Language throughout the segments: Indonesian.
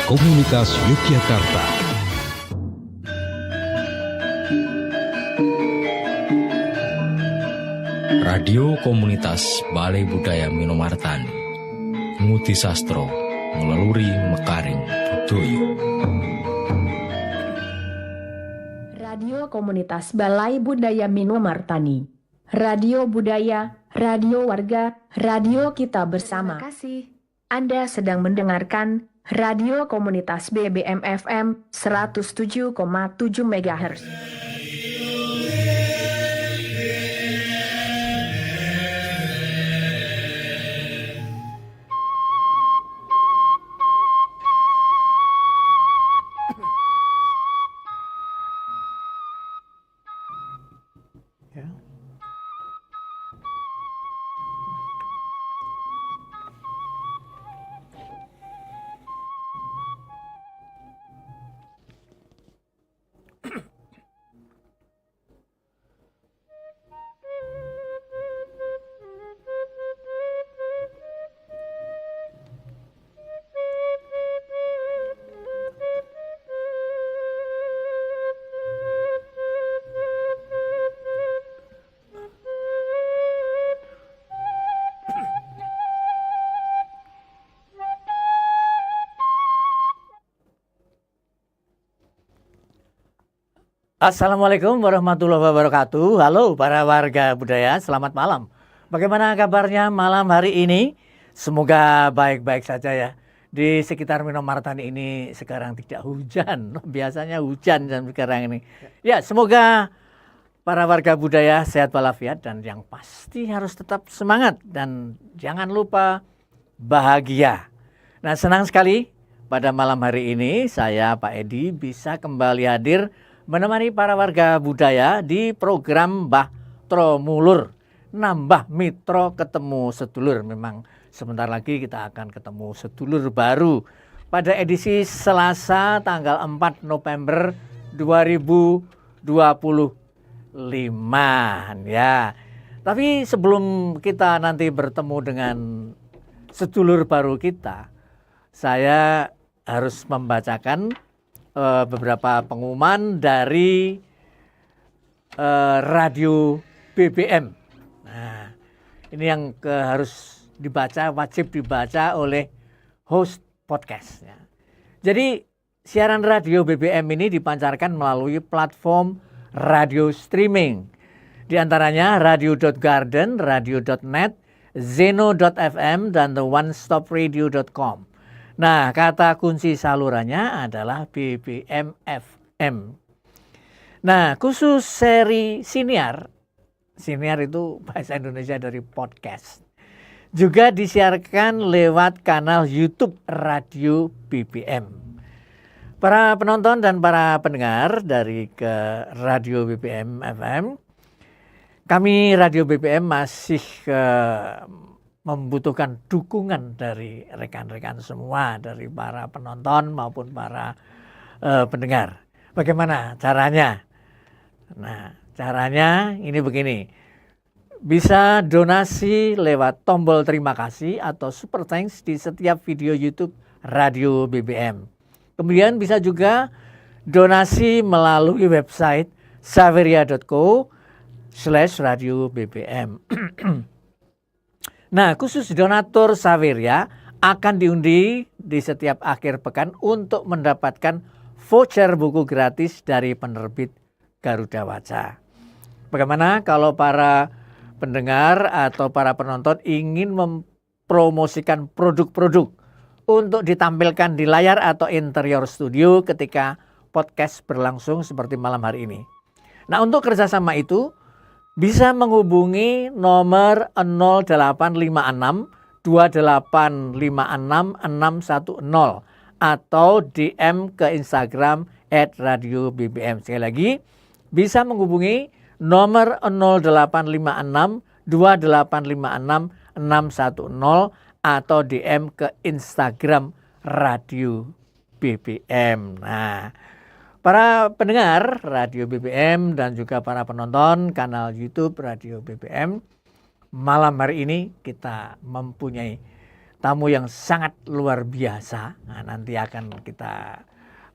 Komunitas Yogyakarta. Radio Komunitas Balai Budaya Minomartani, Ngudi Sastro, Ngeleluri Mekaring Budoyo. Radio Komunitas Balai Budaya Minomartani, Radio Budaya, Radio Warga, Radio Kita Bersama. Terima kasih. Anda sedang mendengarkan Radio Komunitas BBM FM 107,7 MHz. Assalamualaikum warahmatullahi wabarakatuh. Halo para warga budaya, selamat malam. Bagaimana kabarnya malam hari ini? Semoga baik-baik saja ya. Di sekitar Minomartani ini sekarang tidak hujan. Biasanya hujan jam sekarang ini. Ya, semoga para warga budaya sehat walafiat dan yang pasti harus tetap semangat dan jangan lupa bahagia. Nah, senang sekali pada malam hari ini saya Pak Edi bisa kembali hadir menemani para warga budaya di program Mbah Tromulur, nambah mitra ketemu sedulur. Memang sebentar lagi kita akan ketemu sedulur baru pada edisi Selasa tanggal 4 November 2025 ya. Tapi sebelum kita nanti bertemu dengan sedulur baru kita, saya harus membacakan beberapa pengumuman dari radio BBM. Nah, ini yang harus dibaca, wajib dibaca oleh host podcast. Ya. Jadi siaran radio BBM ini dipancarkan melalui platform radio streaming. Di antaranya radio.garden, radio.net, zeno.fm, dan theonestop.radio.com. Nah, kata kunci salurannya adalah BBM FM. Nah, khusus seri Siniar itu bahasa Indonesia dari podcast, juga disiarkan lewat kanal YouTube Radio BBM. Para penonton dan para pendengar dari ke Radio BBM FM, kami Radio BBM masih membutuhkan dukungan dari rekan-rekan semua, dari para penonton maupun para pendengar. Bagaimana caranya? Nah, caranya ini begini. Bisa donasi lewat tombol terima kasih atau super thanks di setiap video YouTube Radio BBM. Kemudian bisa juga donasi melalui website saveria.co/radio BBM. Nah, khusus donatur Saveria akan diundi di setiap akhir pekan untuk mendapatkan voucher buku gratis dari penerbit Garuda Waca. Bagaimana kalau para pendengar atau para penonton ingin mempromosikan produk-produk untuk ditampilkan di layar atau interior studio ketika podcast berlangsung seperti malam hari ini? Nah, untuk kerjasama itu bisa menghubungi nomor 0856 2856 610 atau DM ke Instagram @radiobbm. Sekali lagi, bisa menghubungi nomor 0856 2856 610 atau DM ke Instagram Radio BBM. Nah, para pendengar Radio BBM dan juga para penonton kanal YouTube Radio BBM, malam hari ini kita mempunyai tamu yang sangat luar biasa. Nah, nanti akan kita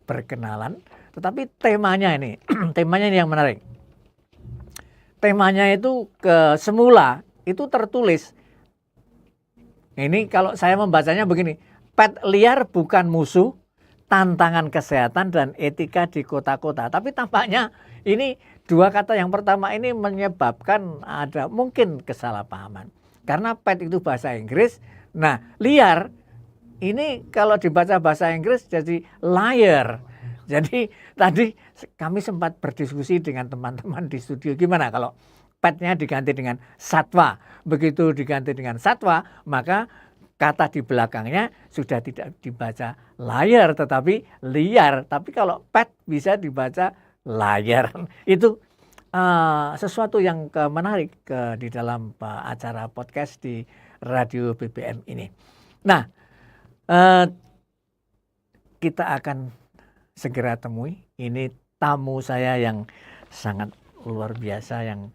berkenalan. Tetapi temanya ini, temanya ini yang menarik. Temanya itu semula itu tertulis. Ini kalau saya membacanya begini, pet liar bukan musuh, tantangan kesehatan dan etika di kota-kota. Tapi tampaknya ini dua kata yang pertama ini menyebabkan ada mungkin kesalahpahaman. Karena pet itu bahasa Inggris, nah liar ini kalau dibaca bahasa Inggris jadi liar. Jadi tadi kami sempat berdiskusi dengan teman-teman di studio, gimana kalau petnya diganti dengan satwa. Begitu diganti dengan satwa, maka kata di belakangnya sudah tidak dibaca liar tetapi liar. Tapi kalau pet bisa dibaca liar. Itu sesuatu yang menarik di dalam acara podcast di Radio BBM ini. Nah, kita akan segera temui. Ini tamu saya yang sangat luar biasa, yang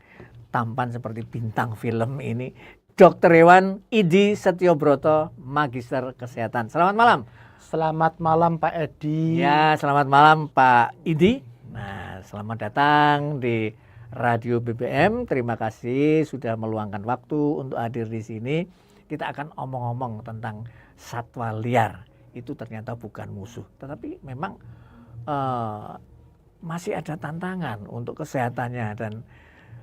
tampan seperti bintang film ini. Dr. Hewan Idi Setiobroto, Magister Kesehatan. Selamat malam. Selamat malam Pak Edi. Ya, selamat malam Pak Idi. Nah, selamat datang di Radio BBM. Terima kasih sudah meluangkan waktu untuk hadir di sini. Kita akan omong-omong tentang satwa liar. Itu ternyata bukan musuh, tetapi memang masih ada tantangan untuk kesehatannya dan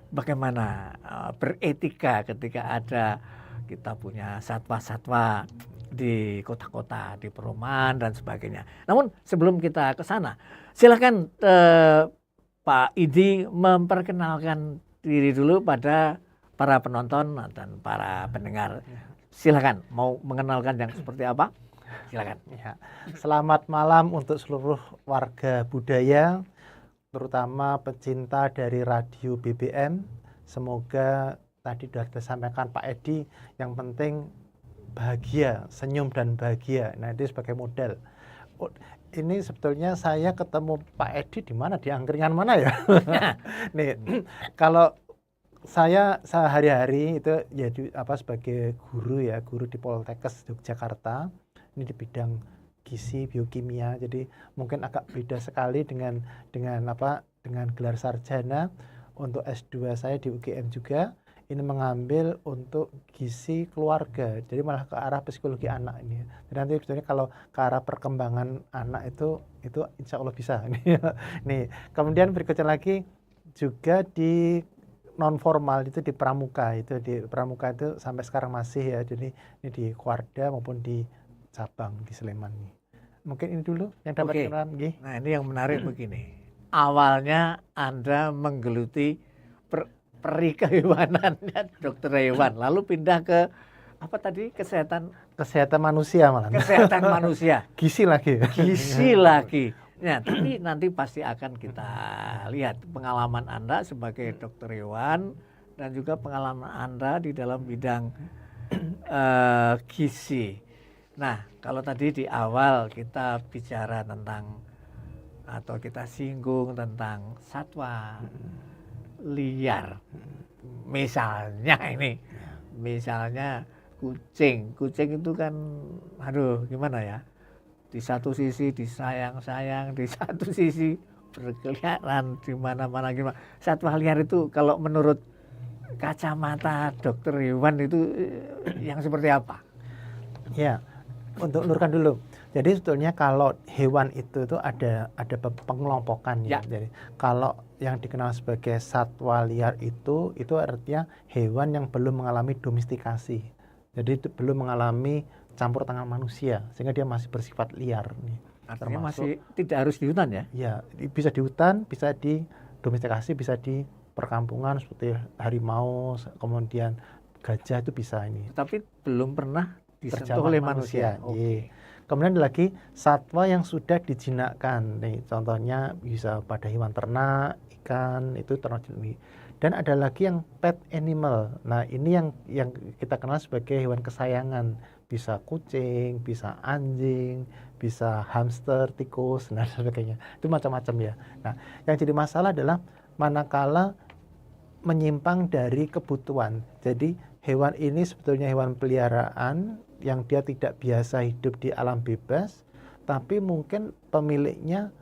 bagaimana beretika ketika ada kita punya satwa-satwa di kota-kota, di perumahan dan sebagainya. Namun sebelum kita ke sana, silakan Pak Idi memperkenalkan diri dulu pada para penonton dan para pendengar. Silakan, mau mengenalkan yang seperti apa? Silakan. Ya. Selamat malam untuk seluruh warga budaya, terutama pecinta dari Radio BBM. Semoga tadi sudah disampaikan Pak Edi, yang penting bahagia, senyum dan bahagia. Nah, itu sebagai model. Ini sebetulnya saya ketemu Pak Edi di mana? Di angkringan mana ya? Nih, kalau saya sehari-hari itu ya sebagai guru ya, guru di Poltekkes Yogyakarta. Ini di bidang gizi biokimia, jadi mungkin agak beda sekali dengan gelar sarjana. Untuk S2 saya di UGM juga, ini mengambil untuk gizi keluarga, jadi malah ke arah psikologi anak ini. Jadi nanti sebetulnya kalau ke arah perkembangan anak itu insya Allah bisa. Nih, kemudian berikutnya lagi juga di non formal itu di pramuka, itu sampai sekarang masih ya, jadi ini di Kuarda maupun di cabang di Sleman nih. Mungkin ini dulu yang dapat kenalan. Nah, ini yang menarik begini. Awalnya Anda menggeluti perikehewanannya Dokter Hewan, lalu pindah ke apa tadi? Kesehatan manusia malah. Kesehatan manusia. Gizi lagi. Nah, tapi nanti pasti akan kita lihat pengalaman Anda sebagai Dokter Hewan dan juga pengalaman Anda di dalam bidang gizi. Nah, kalau tadi di awal kita bicara tentang atau kita singgung tentang satwa liar. Misalnya kucing itu kan gimana ya? Di satu sisi disayang-sayang, di satu sisi berkeliaran di mana-mana gimana. Satwa liar itu kalau menurut kacamata Dokter Hewan itu yang seperti apa? Ya. Untuk luruskan dulu. Jadi sebetulnya kalau hewan itu ada pengelompokan ya. Jadi kalau yang dikenal sebagai satwa liar itu artinya hewan yang belum mengalami domestikasi. Jadi itu belum mengalami campur tangan manusia sehingga dia masih bersifat liar nih. Artinya masih tidak harus di hutan ya? Ya, bisa di hutan, bisa di domestikasi, bisa di perkampungan seperti harimau, kemudian gajah itu bisa ini. Tapi belum pernah disentuh oleh manusia. Okay. Kemudian ada lagi satwa yang sudah dijinakkan. Nih, contohnya bisa pada hewan ternak, ikan, itu ternak. Dan ada lagi yang pet animal. Nah, ini yang kita kenal sebagai hewan kesayangan. Bisa kucing, bisa anjing, bisa hamster, tikus, dan sebagainya. Itu macam-macam ya. Nah, yang jadi masalah adalah manakala menyimpang dari kebutuhan. Jadi hewan ini sebetulnya hewan peliharaan yang dia tidak biasa hidup di alam bebas, tapi mungkin pemiliknya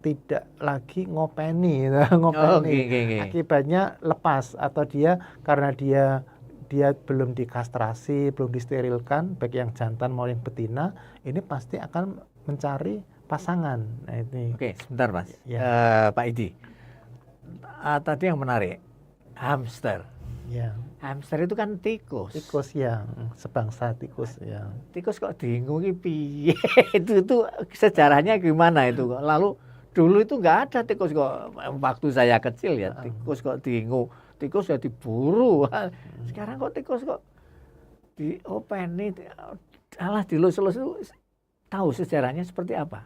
tidak lagi ngopeni, Oke. akibatnya lepas, atau dia karena dia belum dikastrasi, belum disterilkan, baik yang jantan maupun yang betina, ini pasti akan mencari pasangan. Nah, ini. Oke, sebentar Mas. Ya. Pak Idi. Tadi yang menarik, hamster. Ya, Hamster itu kan tikus. tikus ya, sebangsa tikus ya. Tikus kok diingu ki piye? Itu sejarahnya gimana itu kok? Lalu dulu itu nggak ada tikus kok. Waktu saya kecil ya, tikus kok diingu. Tikus ya diburu. Sekarang kok tikus kok diopeni, alah dilus-lus itu, tahu sejarahnya seperti apa?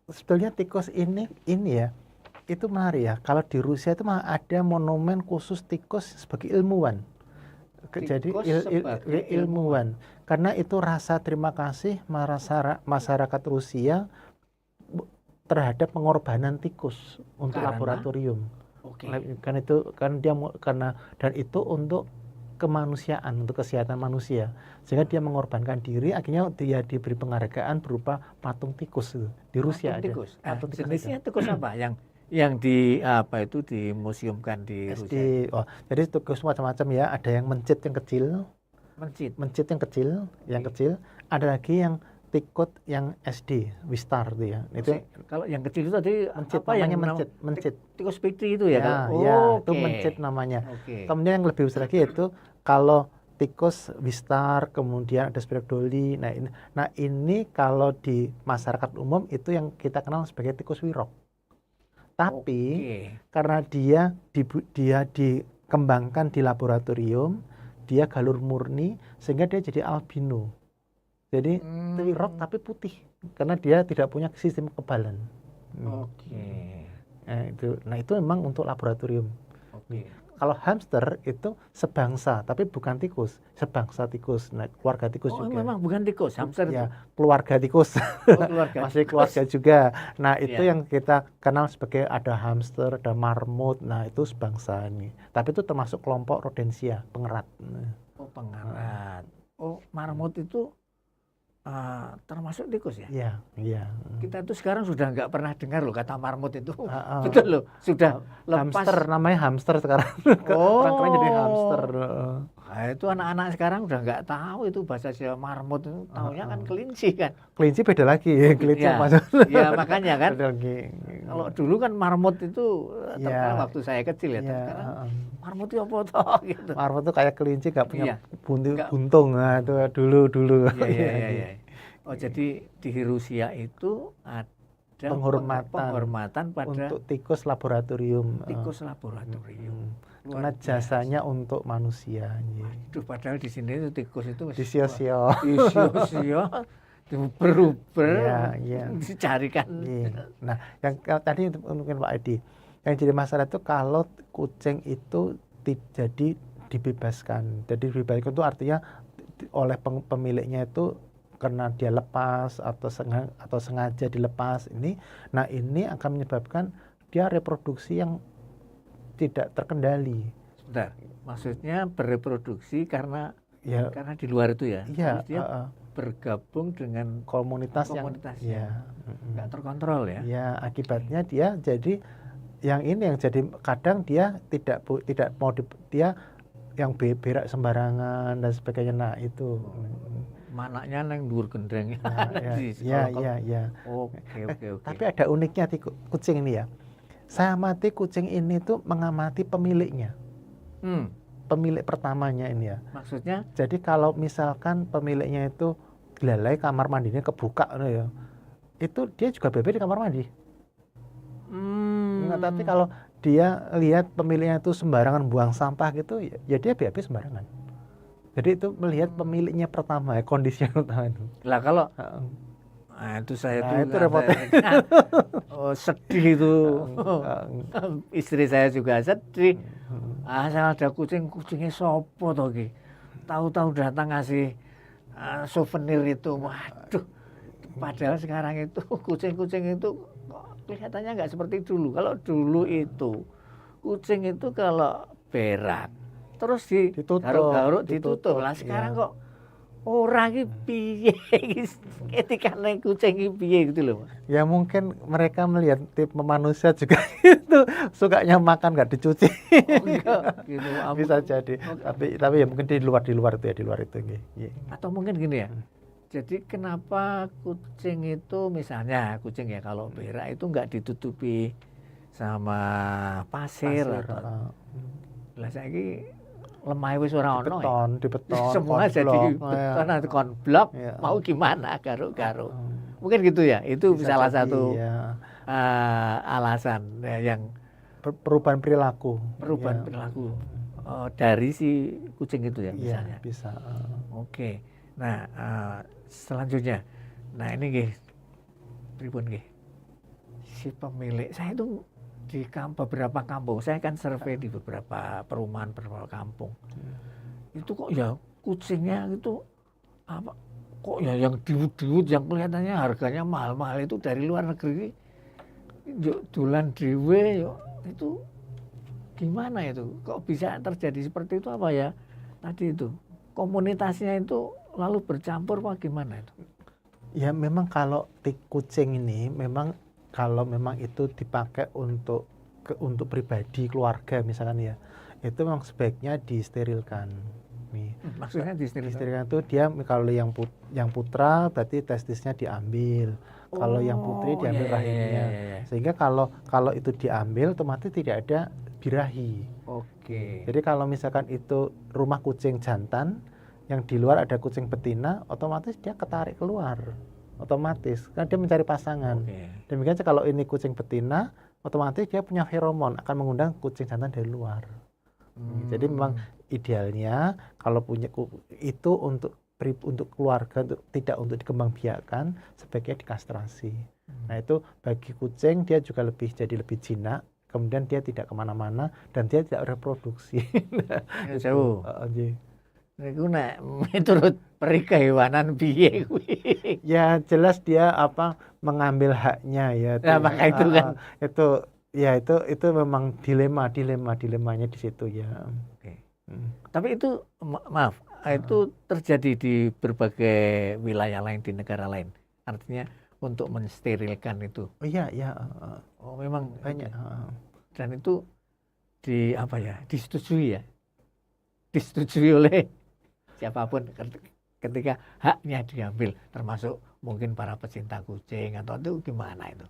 Sebetulnya tikus ini ya, itu menarik ya. Kalau di Rusia itu malah ada monumen khusus tikus sebagai ilmuwan. Jadi sebagai ilmuwan. Karena itu rasa terima kasih masyarakat Rusia terhadap pengorbanan tikus untuk Karena? laboratorium. Oke. Dan itu untuk kemanusiaan, untuk kesehatan manusia. Sehingga dia mengorbankan diri, akhirnya dia diberi penghargaan berupa patung tikus itu. Di Rusia Patung tikus. ada. Patung tikus Jenisnya ada. tikus apa yang dimuseumkan di Rusia? Jadi tikus macam-macam ya. Ada yang mencit yang kecil, Mencit. yang kecil. Ada lagi yang tikut yang SD, Wistar itu ya. Itu Kalau yang kecil itu tadi mencit, apa yang mencit. tikus piti itu ya kan? Itu mencit namanya. Oke. Kemudian yang lebih besar lagi itu kalau tikus Wistar, kemudian ada Spirodoli. Nah ini kalau di masyarakat umum itu yang kita kenal sebagai tikus wirok. Tapi karena dia dikembangkan di laboratorium, dia galur murni sehingga dia jadi albino. Jadi wirok tapi putih karena dia tidak punya sistem kekebalan. Oke. Nah itu memang untuk laboratorium. Oke. Kalau hamster itu sebangsa, tapi bukan tikus, sebangsa tikus. Nah, keluarga tikus juga. Memang bukan tikus, hamster itu. Ya, keluarga tikus. Keluarga Masih tikus. keluarga juga. Nah, itu Iya. yang kita kenal sebagai ada hamster, ada marmut. Nah, itu sebangsa ini. Tapi itu termasuk kelompok rodensia, pengerat. Oh, pengerat. Oh, marmut itu termasuk tikus ya? Iya. Kita tuh sekarang sudah nggak pernah dengar loh kata marmut itu. Betul loh, sudah lepas. Hamster, namanya hamster sekarang. Oh. Orang keren jadi hamster. Nah, itu anak-anak sekarang udah nggak tahu itu bahasa Jawa marmut itu, taunya kan kelinci kan. Kelinci beda lagi, kelinci Iya. masuk. Iya, makanya kan. Beda lagi. Kalau dulu kan marmut itu terkenal Iya. waktu saya kecil ya. Iya, Sekarang marmut itu apa toh gitu. marmut tuh kayak kelinci gak punya Iya. buntung. Nah, itu dulu. Iya. Oh, jadi di Rusia itu ada penghormatan pada untuk tikus laboratorium. tikus laboratorium. Karena Luar biasa. jasanya untuk manusia. Aduh, padahal di sini itu tikus itu Di sio-sio. sio-sio diuber-uber Iya. dicarikan. Iya. Nah, yang tadi mungkin Pak Edi, yang jadi masalah itu kalau kucing itu jadi dibebaskan. Jadi dibebaskan itu artinya oleh pemiliknya itu karena dia lepas atau sengaja dilepas ini. Nah, ini akan menyebabkan dia reproduksi yang tidak terkendali. Sebentar, maksudnya bereproduksi karena Ya, di luar itu ya. iya, Terus dia bergabung dengan komunitas yang komunitasnya. Nggak terkontrol ya. ya, akibatnya dia jadi yang jadi kadang dia tidak mau dia yang berak sembarangan dan sebagainya. Nah, itu. Manaknya neng dhuwur gendeng. Ya. Oke. Tapi ada uniknya kucing ini ya. Saya amati kucing ini tuh mengamati pemiliknya. Pemilik pertamanya ini ya. Maksudnya? Jadi kalau misalkan pemiliknya itu lalai kamar mandinya kebuka ya, itu dia juga bebe di kamar mandi. Nah, tapi kalau dia lihat pemiliknya itu sembarangan buang sampah gitu, ya dia bebe sembarangan. Jadi itu melihat pemiliknya pertama ya, kondisinya pertama itu. Lah kalau itu saya itu repotnya. Sedih itu. Istri saya juga sedih. Asal ada kucingnya sopo toh ki. Tahu-tahu datang ngasih souvenir itu. Waduh. Padahal sekarang itu kucing-kucing itu kelihatannya nggak seperti dulu. Kalau dulu itu kucing itu kalau berak terus garuk-garuk ditutup. Lah sekarang kok Ora ki piye etikane kucing ki piye gitu loh. Ya mungkin mereka melihat tipe manusia juga itu sukanya makan nggak dicuci. Oh, enggak gitu. Bisa jadi. Tapi ya mungkin di luar itu ya, di luar itu nggih. Nggih. Atau mungkin gini ya. Jadi kenapa kucing itu misalnya kucing ya kalau berak itu nggak ditutupi sama pasir atau lah saiki lemah wis ora ono ya. Di beton, Semua jadi beton atau konblok Ya. mau gimana garuk-garuk. Mungkin gitu ya. Itu Bisa salah jadi, satu ya. alasan ya, yang Perubahan perilaku. perubahan Ya. perilaku dari si kucing itu ya Iya, misalnya. bisa. Oke. Nah, selanjutnya. Nah, ini nggih pripun nggih? Si pemilik saya itu di beberapa kampung, saya kan survei di beberapa perumahan kampung. Itu kok ya kucingnya itu apa? Kok ya yang diwut-diwut yang kelihatannya harganya mahal-mahal itu dari luar negeri. Yuk dolan dhewe yuk itu gimana itu? Kok bisa terjadi seperti itu apa ya? Tadi itu komunitasnya itu lalu bercampur apa gimana itu? Ya memang kalau kucing ini memang kalau memang itu dipakai untuk pribadi keluarga misalkan ya, itu memang sebaiknya disterilkan. Maksudnya Disterilkan itu dia kalau yang putra berarti testisnya diambil, kalau yang putri diambil rahimnya. Sehingga kalau itu diambil otomatis tidak ada birahi. Oke. Jadi kalau misalkan itu rumah kucing jantan, yang di luar ada kucing betina, otomatis dia ketarik keluar. Otomatis, karena dia mencari pasangan. Demikian kalau ini kucing betina, otomatis dia punya feromon, akan mengundang kucing jantan dari luar. Jadi memang idealnya kalau punya itu untuk keluarga, tidak untuk dikembangbiakan, sebaiknya dikastrasi. Nah itu bagi kucing dia juga jadi lebih jinak, kemudian dia tidak kemana-mana dan dia tidak reproduksi. Jauh. Niku nek miturut peri kehewanan piye kuwi? Ya jelas dia mengambil haknya ya. Nah, maka itu kan itu memang dilemanya di situ ya. Oke. Tapi itu maaf, itu terjadi di berbagai wilayah lain di negara lain. Artinya untuk mensterilkan itu. Oh iya. Oh memang banyak. Dan itu disetujui ya? Disetujui oleh siapapun ketika haknya diambil, termasuk mungkin para pecinta kucing atau itu gimana itu?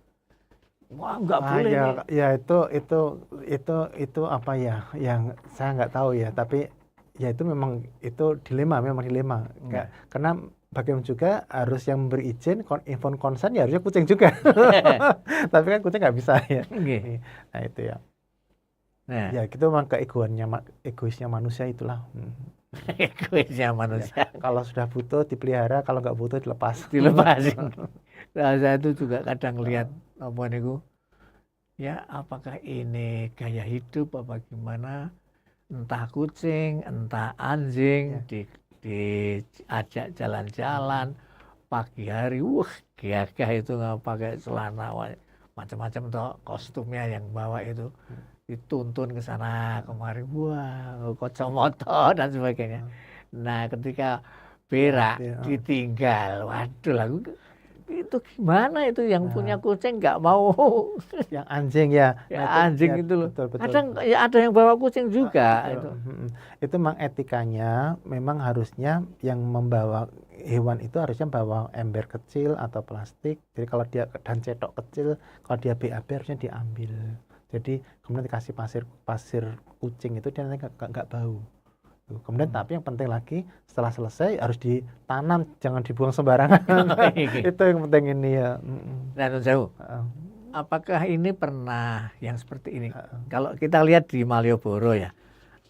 Wah nggak boleh ya itu apa ya yang saya nggak tahu ya, tapi ya itu memang itu dilema. Karena bagaimana juga harus yang memberi izin inform konsen ya harusnya kucing juga. Tapi kan kucing nggak bisa ya. Nah itu ya. Ya gitu memang egoisnya manusia itulah. Egoisnya manusia. Ya, kalau sudah butuh dipelihara, kalau nggak butuh dilepasin. Nah, saya itu juga kadang lihat apa niku. Ya apakah ini gaya hidup apa gimana? Entah kucing, entah anjing diajak jalan-jalan pagi hari, gagah itu nggak pakai celana macam-macam toh kostumnya yang bawa itu. Dituntun ke sana kemari, kacamata dan sebagainya. Nah ketika berak ditinggal, waduh lagu itu gimana itu yang punya kucing nggak mau, yang anjing ya, anjing itu loh. Betul. Kadang ya ada yang bawa kucing juga. Itu memang etikanya, memang harusnya yang membawa hewan itu harusnya bawa ember kecil atau plastik. Jadi kalau dia dan cetok kecil, kalau dia BAB harusnya diambil. Jadi kemudian dikasih pasir kucing itu dia nanti nggak bau. Kemudian tapi yang penting lagi setelah selesai harus ditanam, jangan dibuang sembarangan. Itu yang penting ini ya. Nah, jauh. Apakah ini pernah yang seperti ini? Kalau kita lihat di Malioboro ya,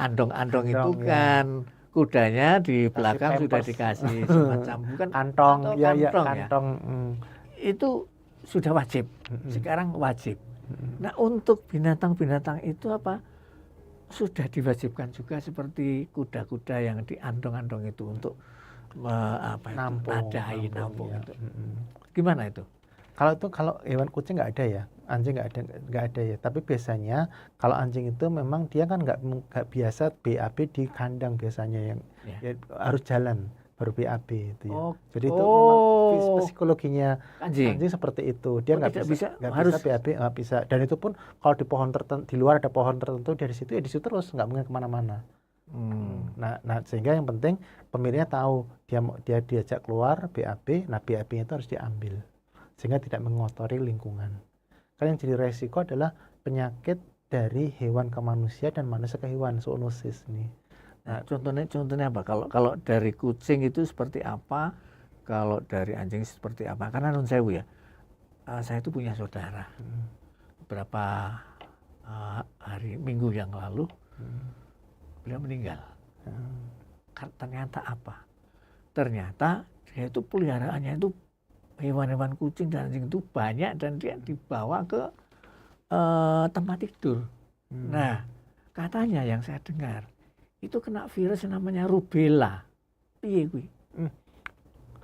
andong-andong itu kan kudanya di belakang sudah dikasih semacam bukan kantong. Itu sudah wajib. Sekarang wajib. Nah untuk binatang-binatang itu sudah diwajibkan juga seperti kuda-kuda yang diandong-andong itu untuk nampung ya. Itu. Gimana itu? Kalau hewan kucing nggak ada ya, anjing nggak ada ya. Tapi biasanya kalau anjing itu memang dia kan nggak biasa BAB di kandang biasanya yang ya, harus jalan. baru BAB itu ya. Oh. Jadi itu memang Oh. psikologinya Anjing. anjing seperti itu. Dia Oh, nggak tidak bisa, bisa, nggak harus- bisa BAB, nggak bisa. Dan itu pun kalau di pohon tertentu, di luar ada pohon tertentu, dari situ ya di situ terus, nggak mungkin kemana-mana. Nah, sehingga yang penting pemiliknya tahu dia diajak keluar BAB, nah BAB itu harus diambil sehingga tidak mengotori lingkungan. Karena yang jadi resiko adalah penyakit dari hewan ke manusia dan manusia ke hewan, zoonosis ini. Nah, contohnya apa? Kalau dari kucing itu seperti apa? Kalau dari anjing seperti apa? Karena nun sewu ya, saya itu punya saudara. Beberapa hari minggu yang lalu beliau meninggal. Ternyata apa? Ternyata dia itu peliharaannya itu hewan-hewan kucing dan anjing itu banyak dan dia dibawa ke tempat tidur. Nah, katanya yang saya dengar itu kena virus yang namanya rubella. Piye kuwi?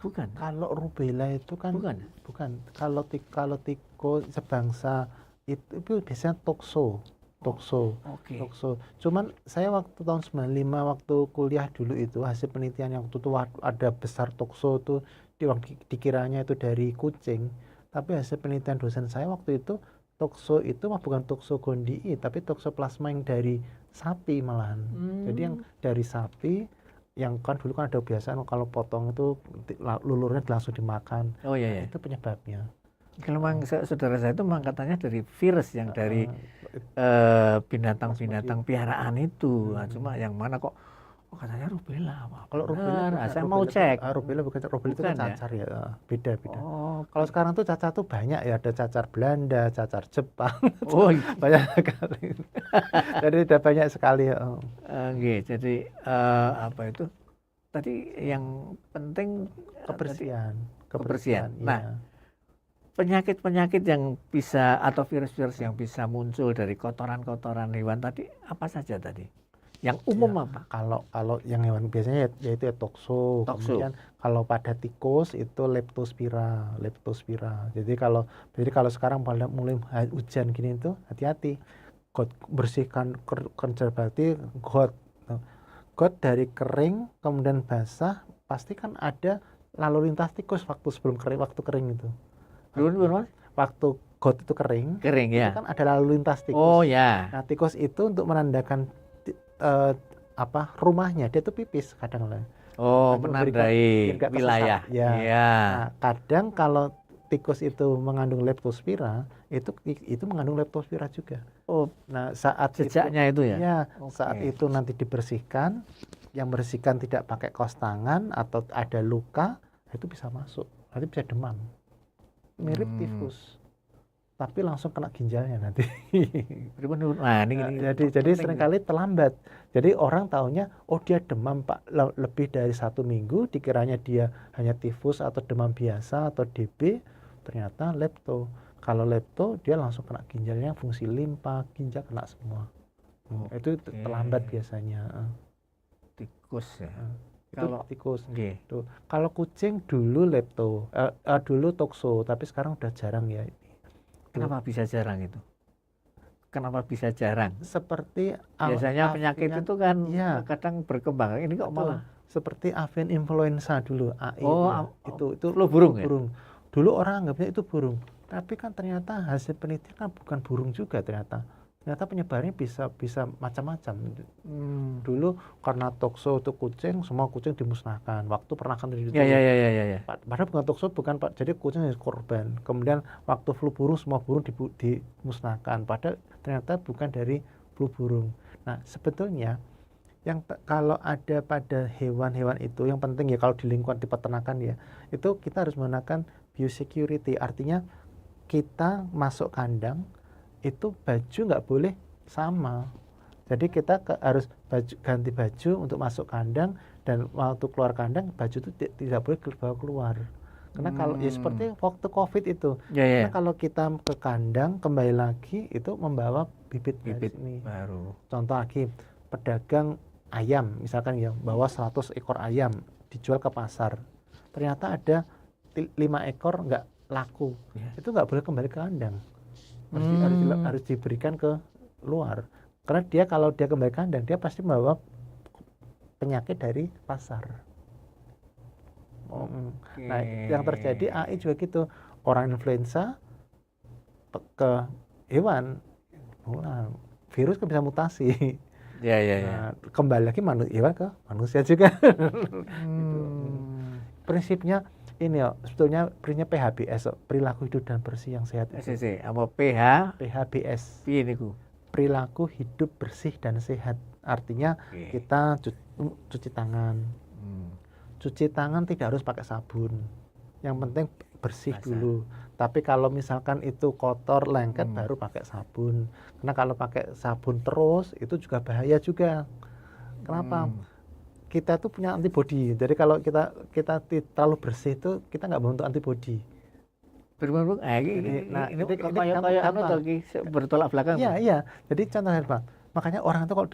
Bukan. Kalau rubella itu kan bukan. Kalau tiko sebangsa itu biasanya tokso. Oke. Tokso. Cuman saya waktu tahun 95 waktu kuliah dulu itu hasil penelitian yang waktu itu ada besar tokso itu dikiranya itu dari kucing. Tapi hasil penelitian dosen saya waktu itu tokso itu bukan tokso gondii tapi toksoplasma yang dari sapi malahan. Jadi yang dari sapi yang kan dulu kan ada kebiasaan kalau potong itu lulurnya langsung dimakan. Oh iya. Itu penyebabnya. Kalau memang saudara saya itu memang katanya dari virus yang dari binatang-binatang piaraan itu. Cuma yang mana kok katanya rubella. Kalau rubella saya mau cek. Rubella bukan rubella itu kan cacar ya. Beda. Oh, kalau sekarang tuh cacar tuh banyak ya, ada cacar Belanda, cacar Jepang. Oh, banyak sekali. Jadi ada banyak sekali ya. Jadi apa itu? Tadi yang penting kebersihan. Nah, ya. penyakit-penyakit yang bisa atau virus-virus yang bisa muncul dari kotoran-kotoran hewan tadi apa saja tadi? Yang umum apa? Kalau yang hewan biasanya yaitu tokso. Kemudian kalau pada tikus itu leptospira. Jadi kalau sekarang mulai hujan gini itu hati-hati. Bersihkan kerja bakti got dari kering kemudian basah, pasti kan ada lalu lintas tikus waktu kering itu. Waktu got itu kering ya. Itu kan ada lalu lintas tikus. Oh ya. Nah, tikus itu untuk menandakan rumahnya, dia tuh pipis kadang lah. Menandai wilayah. Ya. Nah, kadang kalau tikus itu mengandung leptospira, itu mengandung leptospira juga. Nah, saat jejaknya itu ya. Ya, saat itu nanti dibersihkan, yang bersihkan tidak pakai kaos tangan atau ada luka, itu bisa masuk. Nanti bisa demam. Mirip tifus. Tapi langsung kena ginjalnya nanti. Nah, ini jadi seringkali terlambat. Jadi orang taunya, dia demam Pak lebih dari 1 minggu, dikiranya dia hanya tifus atau demam biasa atau DB, ternyata lepto. Kalau lepto dia langsung kena ginjalnya, fungsi limpa, ginjal kena semua. Itu terlambat biasanya. Tikus ya. Kalau tikus. Tuh. Kalau kucing dulu lepto, dulu tokso, tapi sekarang udah jarang ya. Kenapa bisa jarang itu? Kenapa bisa jarang? Seperti biasanya penyakit itu kan kadang berkembang. Ini kok malah seperti avian influenza dulu, AI. Itu flu burung ya? Dulu orang anggapnya itu burung. Tapi kan ternyata hasil penelitian kan bukan burung juga ternyata. Ternyata penyebarannya bisa macam-macam. Dulu karena tokso itu kucing, semua kucing dimusnahkan. Waktu pernah kan terjadi. Ya. Padahal bukan tokso, bukan Pak. Jadi kucing korban. Kemudian waktu flu burung, semua burung dimusnahkan. Padahal ternyata bukan dari flu burung. Nah, sebetulnya yang kalau ada pada hewan-hewan itu, yang penting ya kalau di lingkungan di peternakan ya, itu kita harus menggunakan biosecurity. Artinya kita masuk kandang, itu baju nggak boleh sama. Jadi kita harus ganti baju untuk masuk kandang, dan waktu keluar kandang baju itu tidak boleh dibawa keluar. Karena kalau ya seperti waktu COVID itu, karena kalau kita ke kandang kembali lagi itu membawa bibit ini. Baru. Contoh lagi, pedagang ayam misalkan ya bawa 100 ekor ayam dijual ke pasar. Ternyata ada 5 ekor nggak laku. Itu nggak boleh kembali ke kandang. Harus diberikan ke luar, karena dia kalau dia kembali kandang dia pasti membawa penyakit dari pasar. Oke. Nah, yang terjadi AI juga gitu. Orang influenza ke hewan, wah, virus kan bisa mutasi. Ya, ya, ya. Nah, kembali lagi hewan ke manusia juga. Gitu. Prinsipnya ini ya, sebetulnya prinsipnya PHBS, perilaku hidup dan bersih yang sehat itu. SCC, apa PH? PHBS, Piye niku? perilaku hidup bersih dan sehat. Artinya Oke. kita cuci tangan. Hmm. Cuci tangan tidak harus pakai sabun. Yang penting bersih Basah. dulu. Tapi kalau misalkan itu kotor, lengket, Hmm. baru pakai sabun. Karena kalau pakai sabun terus itu juga bahaya juga. Kenapa? Kita tuh punya antibodi. Jadi kalau kita terlalu bersih itu kita nggak membentuk antibodi. Berbentuk, ini kayak anu gampang. toh ki bertolak belakang. Iya, iya. Jadi contohnya Bang, makanya orang itu kalau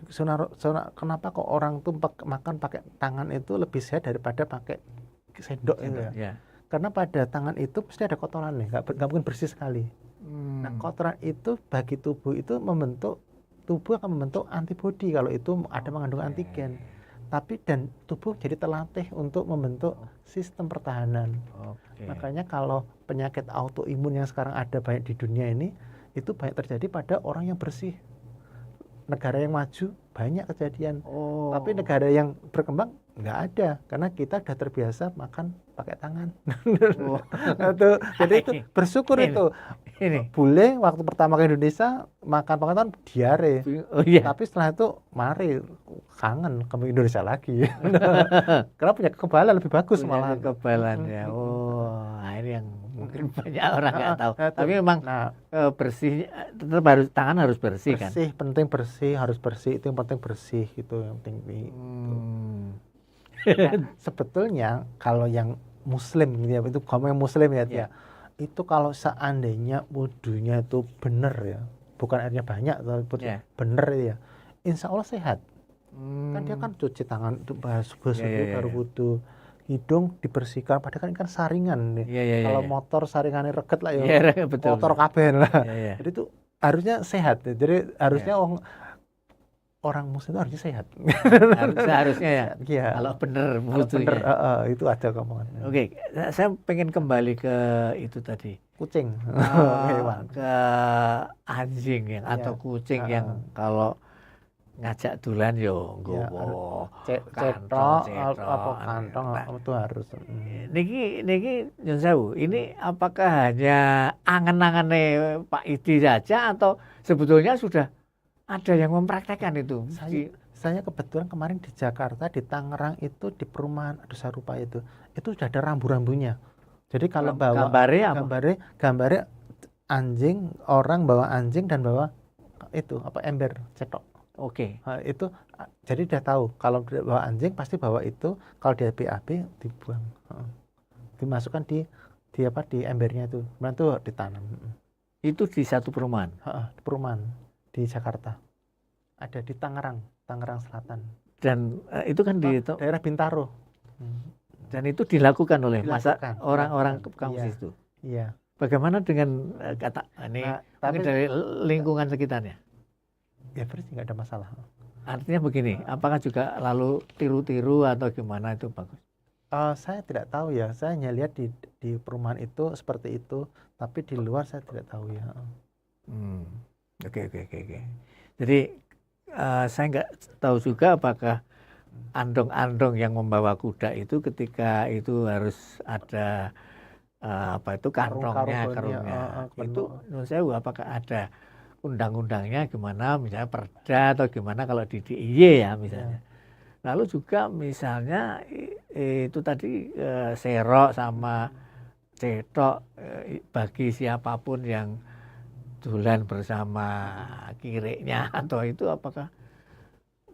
kenapa kok orang tuh makan pakai tangan itu lebih sehat daripada pakai sendok itu ya? Ya. Karena pada tangan itu pasti ada kotoran nih, nggak mungkin bersih sekali. Nah, kotoran itu bagi tubuh itu tubuh akan membentuk antibodi kalau itu ada mengandung antigen. Tapi dan tubuh jadi terlatih untuk membentuk sistem pertahanan. Oke. Makanya kalau penyakit autoimun yang sekarang ada banyak di dunia ini, itu banyak terjadi pada orang yang bersih. Negara yang maju banyak kejadian. Oh. Tapi negara yang berkembang nggak ada, karena kita udah terbiasa makan pakai tangan. Oh. Jadi itu bersyukur Ini. itu. Ini. Bule waktu pertama ke Indonesia makan pakai tangan diare. Oh iya. Tapi setelah itu mari kangen ke Indonesia lagi. Karena punya kekebalan lebih bagus Punya malah. kekebalan ya. Oh, nah ini yang mungkin banyak orang nggak tahu. Nah, Tapi memang nah, bersih, tetap harus tangan harus bersih kan. bersih, penting bersih, harus bersih, itu yang penting bersih gitu yang penting. Nah, sebetulnya kalau yang Muslim gitu ya, itu kamu yang Muslim ya, Ya. itu kalau seandainya wudunya itu benar ya, bukan airnya banyak tapi Ya. benar ya, insya Allah sehat. Kan dia kan cuci tangan baru Ya. wudu, hidung dibersihkan, padahal kan saringan nih. Iya. Kalau motor saringannya reget lah ya, Iya, betul. motor kabeh lah. Iya. Jadi itu harusnya sehat ya. Jadi harusnya orang Muslim itu harusnya sehat. Seharusnya ya. Iya. Kalau benar Kalau mutunya. bener, itu aja omongan. Oke, saya pengen kembali ke itu tadi. Kucing, hewan. Ke anjing yang atau Iya. kucing yang kalau ngajak dulan yo Iya, nggowo Cetok, cetok. apa kantong, Nah, itu harus. niki nyun sewu, ini apakah hanya angan-angane Pak Idi saja atau sebetulnya sudah ada yang mempraktekkan itu? Saya kebetulan kemarin di Jakarta, di Tangerang itu di perumahan Dusa Rupa itu sudah ada rambu-rambunya. Jadi kalau bawa gambarnya anjing, orang bawa anjing dan bawa itu apa ember cetok. Oke. Nah, itu jadi udah tahu kalau bawa anjing pasti bawa itu, kalau dia BAB dibuang. Dimasukkan di embernya itu. Kemudian itu ditanam. Itu di satu perumahan. Di perumahan di Jakarta. Ada di Tangerang Selatan. Dan itu kan di daerah Bintaro. Dan itu dilakukan oleh orang-orang Dilakukan. kampus Iya. itu. Iya. Bagaimana dengan ini mungkin dari lingkungan sekitarnya? Ya bersih, nggak ada masalah. Artinya begini, apakah juga lalu tiru-tiru atau gimana itu bagus? Saya tidak tahu ya. Saya hanya lihat di perumahan itu seperti itu, tapi di luar saya tidak tahu ya. Oke. Jadi saya nggak tahu juga apakah andong-andong yang membawa kuda itu ketika itu harus ada kantongnya, karungnya. Itu menurut saya apakah ada undang-undangnya gimana, misalnya perda atau gimana kalau di DIY ya misalnya. Lalu juga misalnya itu tadi serok sama cetok bagi siapapun yang dulan bersama kiriknya atau itu apakah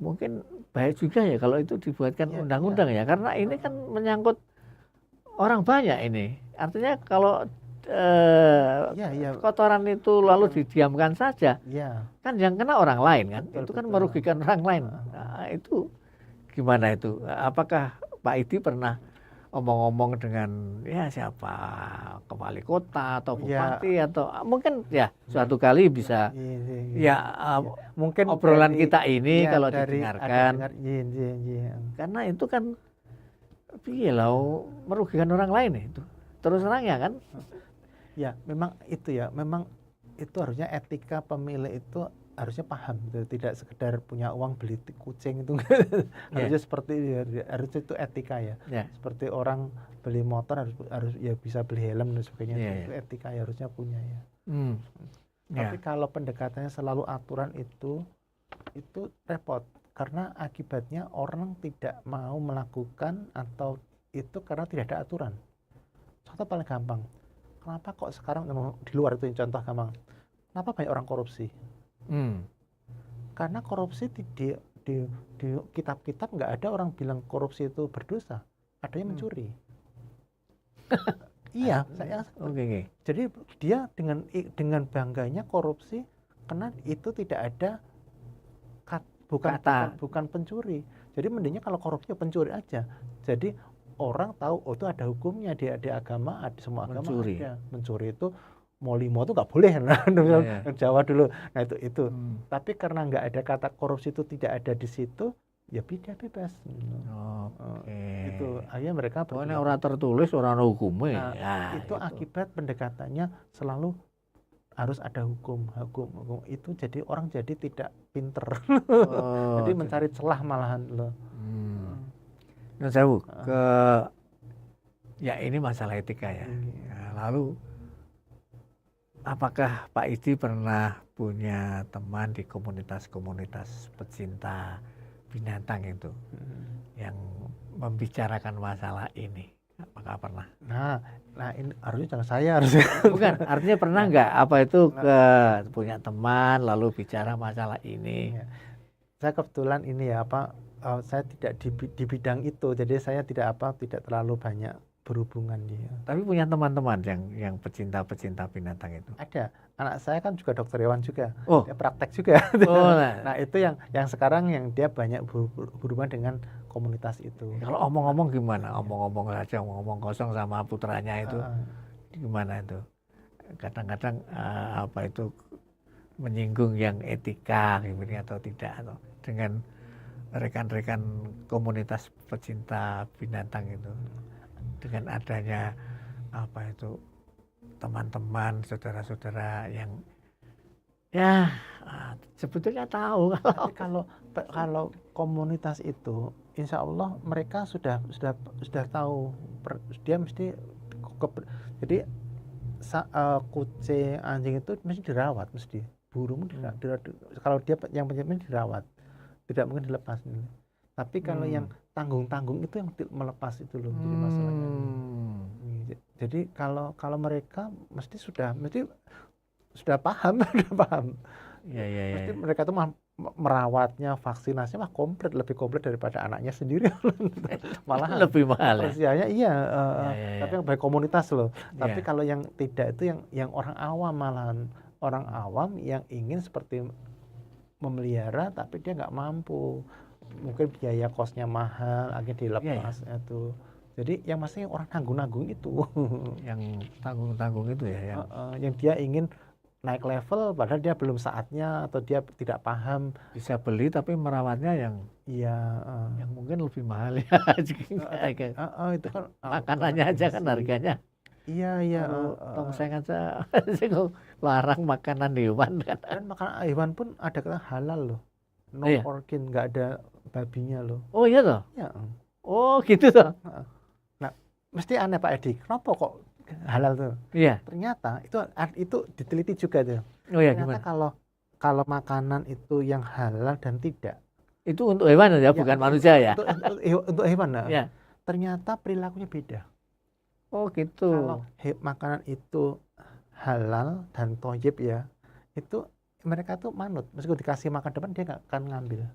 mungkin baik juga ya kalau itu dibuatkan undang-undang ya, karena ini kan menyangkut orang banyak ini. Artinya kalau kotoran itu lalu didiamkan saja, kan yang kena orang lain kan, itu kan merugikan orang lain. Nah, itu gimana itu? Apakah Pak Idi pernah omong-omong dengan siapa kepala kota atau bupati atau mungkin suatu kali bisa mungkin obrolan kita ini kalau didengarkan, karena itu kan piye lah merugikan orang lain itu. Terus terang ya kan? Ya, memang itu ya, memang itu harusnya etika pemilik itu harusnya paham gitu. Tidak sekedar punya uang beli kucing itu harusnya seperti harusnya itu etika ya. Seperti orang beli motor harus ya bisa beli helm dan sebagainya. Itu etika ya harusnya punya ya. Tapi kalau pendekatannya selalu aturan itu repot karena akibatnya orang tidak mau melakukan atau itu karena tidak ada aturan. Contoh paling gampang, kenapa kok sekarang di luar itu contoh gampang, kenapa banyak orang korupsi? Karena korupsi di kitab-kitab nggak ada orang bilang korupsi itu berdosa, adanya mencuri. Iya, Oke. Jadi dia dengan bangganya korupsi karena itu tidak ada bukan pencuri. Jadi mendingnya kalau korupsi pencuri aja. Jadi orang tahu itu ada hukumnya di agama, ada semua agama ada. Mencuri itu mau 5 itu nggak boleh. Jawa dulu. Nah itu. Tapi karena nggak ada kata korupsi itu tidak ada di situ, ya bebas. Itu akhirnya mereka orang tertulis orang hukumnya. Itu akibat pendekatannya selalu harus ada hukum itu jadi orang jadi tidak pinter. Jadi mencari celah malahan loh. Ya ini masalah etika ya. Lalu apakah Pak Idi pernah punya teman di komunitas pecinta binatang itu yang membicarakan masalah ini? Apakah pernah? Nah ini harusnya jangan saya harusnya. Bukan, artinya pernah nggak apa itu punya teman lalu bicara masalah ini? Saya kebetulan ini ya saya tidak di bidang itu, jadi saya tidak terlalu banyak berhubungan dia. Tapi punya teman-teman yang pecinta binatang itu? Ada. Anak saya kan juga dokter hewan juga. Dia praktek juga. Nah itu yang sekarang yang dia banyak berhubungan dengan komunitas itu. Kalau omong-omong gimana? Omong-omong kosong sama putranya itu gimana itu? Kadang-kadang apa itu menyinggung yang etika gitu atau tidak, atau dengan rekan-rekan komunitas pecinta binatang itu, dengan adanya apa itu teman-teman saudara-saudara yang ya sebetulnya tahu. Tapi kalau komunitas itu insya Allah mereka sudah tahu, dia mesti jadi kucing anjing itu mesti dirawat, mesti burung kalau dia yang penyakit dirawat, tidak mungkin dilepas. Tapi kalau yang tanggung itu yang melepas itu loh jadi masalahnya. Jadi kalau mereka mesti sudah paham. Mesti mereka tuh merawatnya, vaksinasinya lebih komplit daripada anaknya sendiri. Malah lebih mahal. Usianya tapi yang baik komunitas loh. Tapi kalau yang tidak itu yang orang awam, malahan orang awam yang ingin seperti memelihara tapi dia nggak mampu, mungkin biaya kosnya mahal, akhirnya dilepas itu. Jadi yang maksudnya orang tanggung itu, yang tanggung itu ya, yang dia ingin naik level padahal dia belum saatnya atau dia tidak paham. Bisa beli tapi merawatnya yang yang mungkin lebih mahal ya. Itu kan makanannya aja kan harganya. Iya. Tongseng aja larang makanan hewan kan. Dan makanan hewan pun ada kata halal loh. No organ, nggak ada babinya loh. Oh iya toh? Ya. Oh gitu toh. Nah, mesti aneh Pak Edi, kenapa kok halal tuh? Iya. Ternyata itu diteliti juga tuh. Oh iya, ternyata gimana? kalau makanan itu yang halal dan tidak. Itu untuk hewan ya, bukan manusia ya? Untuk hewan. Nah. Ya. Ternyata perilakunya beda. Oh gitu. Kalau makanan itu halal dan thayyib ya, itu mereka tuh manut. Meskipun dikasih makan depan dia nggak akan ngambil.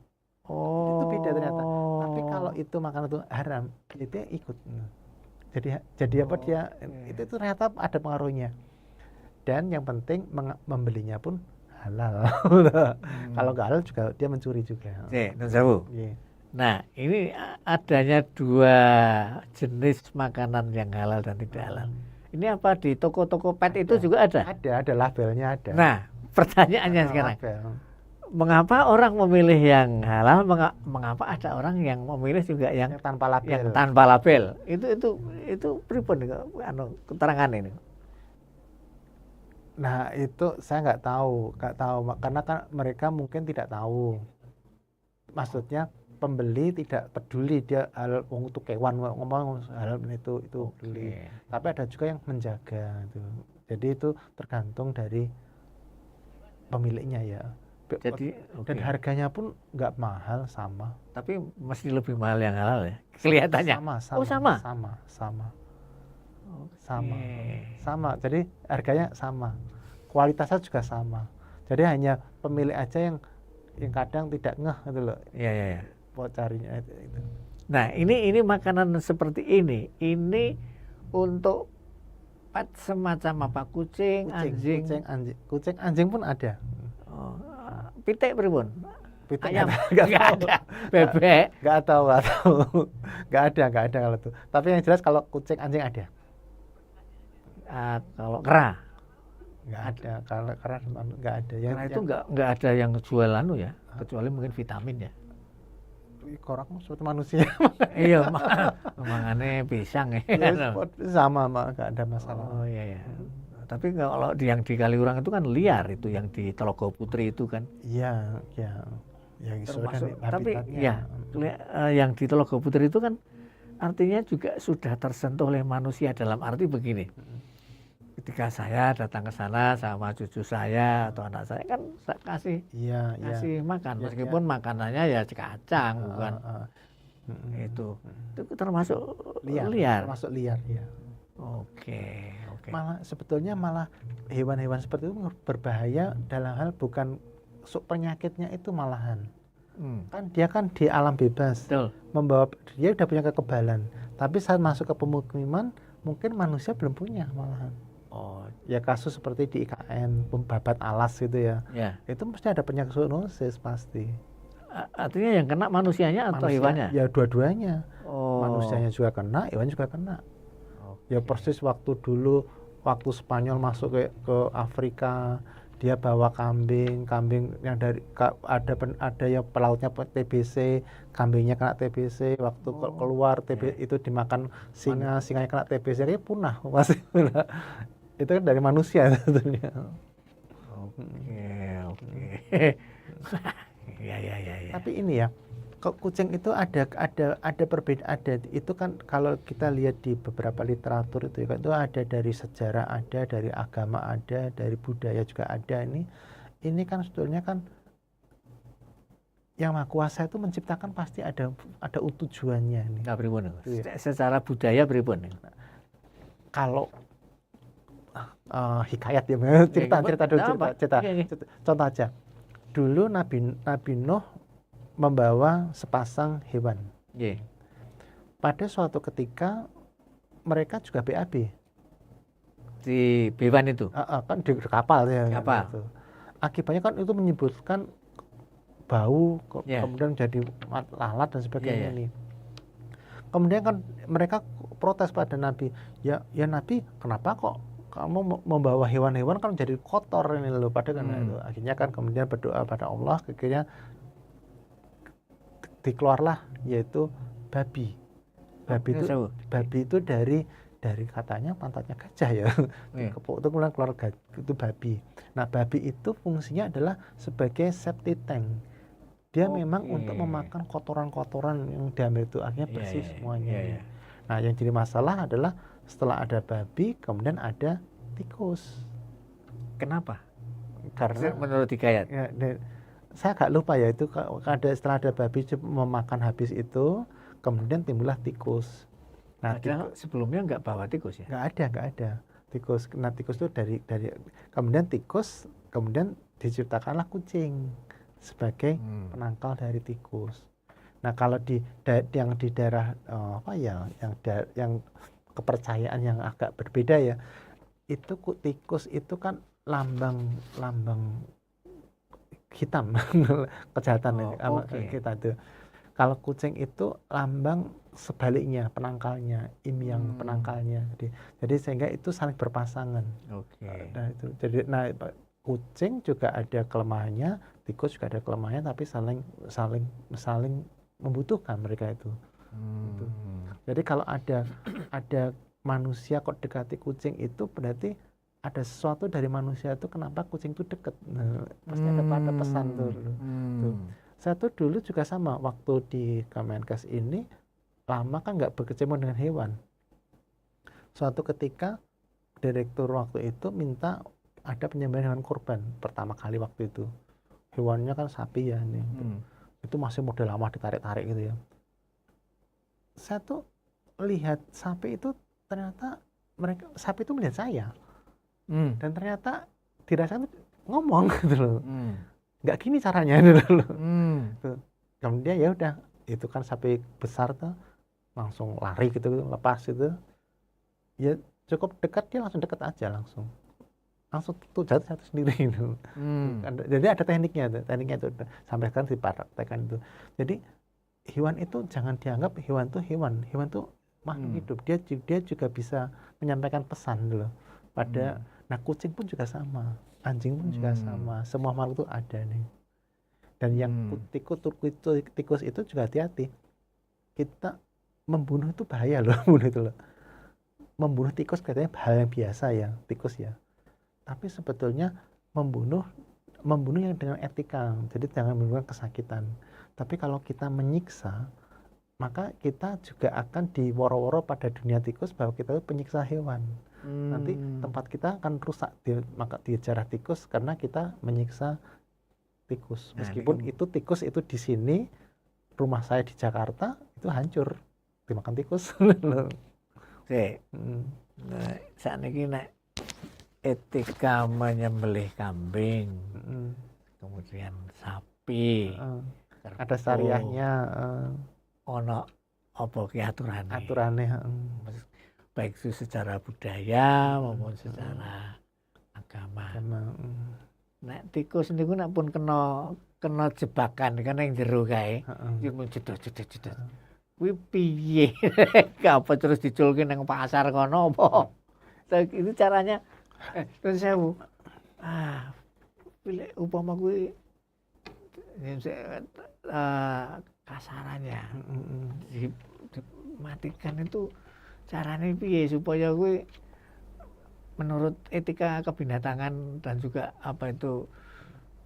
Oh. Itu beda ternyata. Tapi kalau itu makanan itu haram, dia ikut. Jadi apa dia itu ternyata ada pengaruhnya. Dan yang penting membelinya pun halal. Kalau nggak halal juga dia mencuri juga. Nah, ini adanya 2 jenis makanan yang halal dan tidak halal. Ini apa di toko-toko pet itu juga ada? Ada labelnya ada. Nah, pertanyaannya sekarang. mengapa orang memilih yang halal, mengapa ada orang yang memilih juga yang Yang tanpa label. yang tanpa label? Itu pripun keterangan ini? Nah, itu saya nggak tahu karena kan mereka mungkin tidak tahu. Maksudnya pembeli tidak peduli dia halal, wong itu kewan ngomong halal itu peduli. Tapi ada juga yang menjaga itu. Jadi itu tergantung dari pemiliknya ya. Jadi Dan harganya pun nggak mahal, sama. tapi masih lebih mahal yang halal ya kelihatannya. Sama. Oh, sama. Sama. Jadi harganya sama, kualitasnya juga sama. Jadi hanya pemilik aja yang kadang tidak ngeh gitu loh. Iya. Mau carinya itu. Nah, ini makanan seperti ini untuk pet semacam apa? Kucing, anjing. Kucing, anjing pun ada. Oh, pitik pripun? Pitik Ayam nggak nggak tahu. ada. Bebek. Nggak tahu. Nggak ada kalau itu. Tapi yang jelas kalau kucing, anjing ada. Kalau kera. Nggak ada. Kalau kera nggak ada. Karena itu nggak ada yang jual ya, kecuali mungkin vitamin ya. Korak seperti manusia. Iya, mangannya pisang ya. Sama, nggak ada masalah. Oh iya. Tapi kalau yang di Kaliurang itu kan liar, itu yang di Telaga Putri itu kan. Iya. Yang Termasuk, tapi ya yang di Telaga Putri itu kan artinya juga sudah tersentuh oleh manusia, dalam arti begini. Ketika saya datang ke sana sama cucu saya atau anak saya kan saya kasih makan, meskipun makanannya ya kacang bukan itu termasuk liar. Termasuk liar ya. Oke. Sebetulnya hewan-hewan seperti itu berbahaya dalam hal bukan penyakitnya itu malahan. Kan dia kan di alam bebas. Betul. Dia udah punya kekebalan. Tapi saat masuk ke pemukiman mungkin manusia belum punya malahan. Oh, ya kasus seperti di IKN, babat alas gitu ya. Itu mesti ada penyakit zoonosis pasti. Artinya yang kena manusianya atau hewannya? Ya dua-duanya. Oh. Manusianya juga kena, hewan juga kena. Ya persis waktu waktu Spanyol masuk ke Afrika, dia bawa kambing yang dari ada yang pelautnya TBC, kambingnya kena TBC, waktu keluar itu dimakan singanya kena TBC, dia punah masih punah. Itu kan dari manusia tentunya. Oke. Ya. Tapi ini ya, kucing itu ada perbedaan, itu kan kalau kita lihat di beberapa literatur itu ada dari sejarah, ada dari agama, ada dari budaya juga ada. Ini kan sebetulnya kan yang Maha Kuasa itu menciptakan pasti ada tujuannya ini. Nah, pripun? Secara budaya pripun? Kalau hikayat ya, cerita. Contoh aja. Dulu Nabi Nuh membawa sepasang hewan. Pada suatu ketika mereka juga BAB. Di hewan itu? Kan di kapal ya. Kapal. Gitu. Akibatnya kan itu menyebutkan bau, kemudian jadi lalat dan sebagainya nih. Kemudian kan mereka protes pada Nabi. Ya Nabi, kenapa kok kamu membawa hewan-hewan kan jadi kotor ini loh, padahal kan itu. Akhirnya kan kemudian berdoa pada Allah, akhirnya dikeluarlah yaitu babi. Babi itu dari katanya pantatnya gajah ya. Itu kemudian keluar itu babi. Nah, babi itu fungsinya adalah sebagai septic tank. Dia memang untuk memakan kotoran-kotoran yang diambil itu, akhirnya bersih semuanya. Nah, yang jadi masalah adalah setelah ada babi, kemudian ada tikus. Kenapa? Karena menurut hikayat. Saya agak lupa ya, itu setelah ada babi memakan habis itu, kemudian timbullah tikus. Nah, sebelumnya nggak bawa tikus ya? Nggak ada tikus. Nah, tikus itu dari kemudian diciptakanlah kucing sebagai penangkal dari tikus. Nah, kalau yang di daerah yang kepercayaan yang agak berbeda ya, itu tikus itu kan lambang hitam kejahatan kita itu. Kalau kucing itu lambang sebaliknya, penangkalnya, yang penangkalnya. Jadi sehingga itu saling berpasangan. Nah, itu. Jadi kucing juga ada kelemahannya, tikus juga ada kelemahannya, tapi saling membutuhkan mereka itu. Gitu. Jadi kalau ada manusia kok dekati kucing itu berarti ada sesuatu dari manusia itu kenapa kucing itu deket. Nah, pasti ada pesan tuh. Tuh. Saya tuh dulu juga sama waktu di Kemenkes ini lama kan nggak berkecimpung dengan hewan. Suatu ketika direktur waktu itu minta ada penyembelihan hewan kurban pertama kali waktu itu. Hewannya kan sapi ya nih. Itu masih model lama ditarik-tarik gitu ya. Saya tuh lihat sapi itu ternyata sapi itu melihat saya. Dan ternyata dirasa ngomong gitu loh. Nggak gini caranya gitu loh. Kemudian ya udah, itu kan sapi besar tuh langsung lari gitu, lepas itu. Ya cukup dekat, dia langsung dekat aja langsung tuh jatuh sendiri gitu. Jadi ada tekniknya itu sampai sekarang dipraktekkan itu. Jadi hewan itu jangan dianggap hewan tuh makhluk hidup, dia juga bisa menyampaikan pesan dulu pada nah kucing pun juga sama, anjing pun juga sama, semua makhluk itu ada nih. Dan yang tikus itu juga hati-hati, kita membunuh itu bahaya loh. Membunuh tikus katanya hal yang biasa ya, tikus ya, tapi sebetulnya membunuh yang dengan etika, jadi jangan menimbulkan kesakitan. Tapi kalau kita menyiksa, maka kita juga akan diworo-woro pada dunia tikus bahwa kita itu penyiksa hewan. Nanti tempat kita akan rusak di jarah tikus karena kita menyiksa tikus. Meskipun itu tikus itu di sini, rumah saya di Jakarta itu hancur dimakan tikus. Saat ini etika menyembelih kambing, kemudian sapi, ada syariahnya, ono apa ki aturane, baik itu secara budaya maupun secara agama. Nek tikus niku nek pun kena jebakan kan yang jero kae, yo jedot. Kuwi piye? Apa terus diculke nang pasar kono apa? Itu caranya terus sewu. Pilih upama kuwi kasarannya dimatikan itu caranya piye supaya kuwi menurut etika kebinatangan dan juga apa itu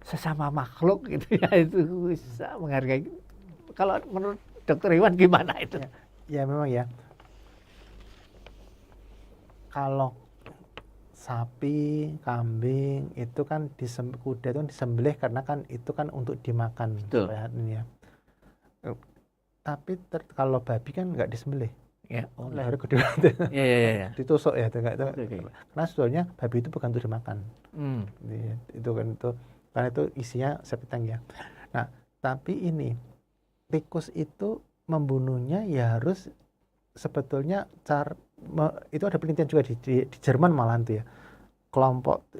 sesama makhluk gitu ya, itu bisa menghargai. Kalau menurut dokter hewan gimana itu? Ya memang ya. Kalau sapi, kambing itu kan kuda itu disembelih karena kan itu kan untuk dimakan. Betul. Ya. Tapi kalau babi kan nggak disembelih. Ya, lehernya gede banget. Iya. Ditusuk ya, enggak itu. Okay. Karena sebetulnya babi itu bukan untuk dimakan. Itu karena itu isinya sapi tank ya. Nah, tapi ini tikus itu membunuhnya ya harus sebetulnya itu ada penelitian juga di Jerman malahan tuh ya.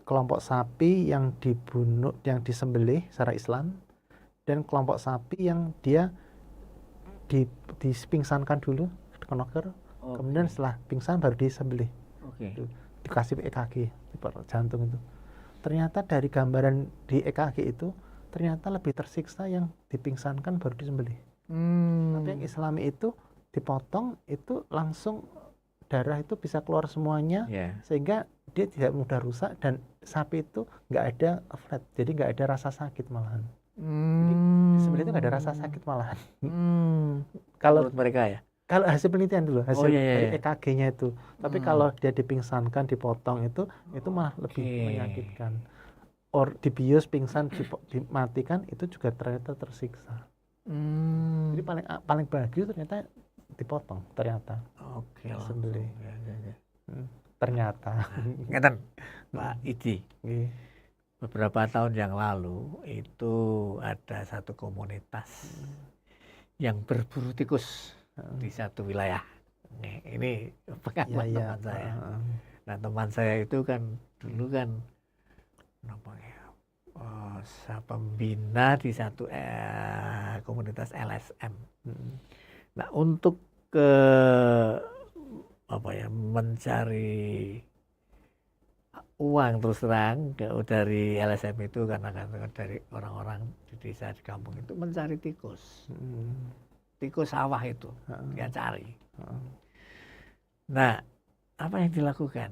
Kelompok sapi yang dibunuh, yang disembelih secara Islam, dan kelompok sapi yang dia dipingsankan dulu, dikonoker, kemudian setelah pingsan baru disembelih. Dikasih EKG di jantung itu. Ternyata dari gambaran di EKG itu ternyata lebih tersiksa yang dipingsankan baru disembelih. Tapi yang Islami itu dipotong itu langsung darah itu bisa keluar semuanya, sehingga dia tidak mudah rusak dan sapi itu nggak ada flat, jadi nggak ada rasa sakit malahan. Jadi disembelih itu nggak ada rasa sakit malahan. Kalau mereka ya. Kalau hasil penelitian dulu, hasil EKG-nya itu. Tapi kalau dia dipingsankan, dipotong itu malah lebih menyakitkan. Dibius, pingsan, dimatikan itu juga ternyata tersiksa. Jadi paling bagus ternyata dipotong ternyata. Sembelih. Ternyata. Ngeten, Pak Idi. Beberapa tahun yang lalu itu ada satu komunitas yang berburu tikus di satu wilayah. Ini pengakuan teman saya. Nah, teman saya itu kan dulu kan pembina di satu komunitas LSM. Nah, untuk mencari uang terus terang dari LSM itu karena dari orang-orang di desa di kampung itu mencari tikus. Tikus sawah itu dia cari. Nah, apa yang dilakukan?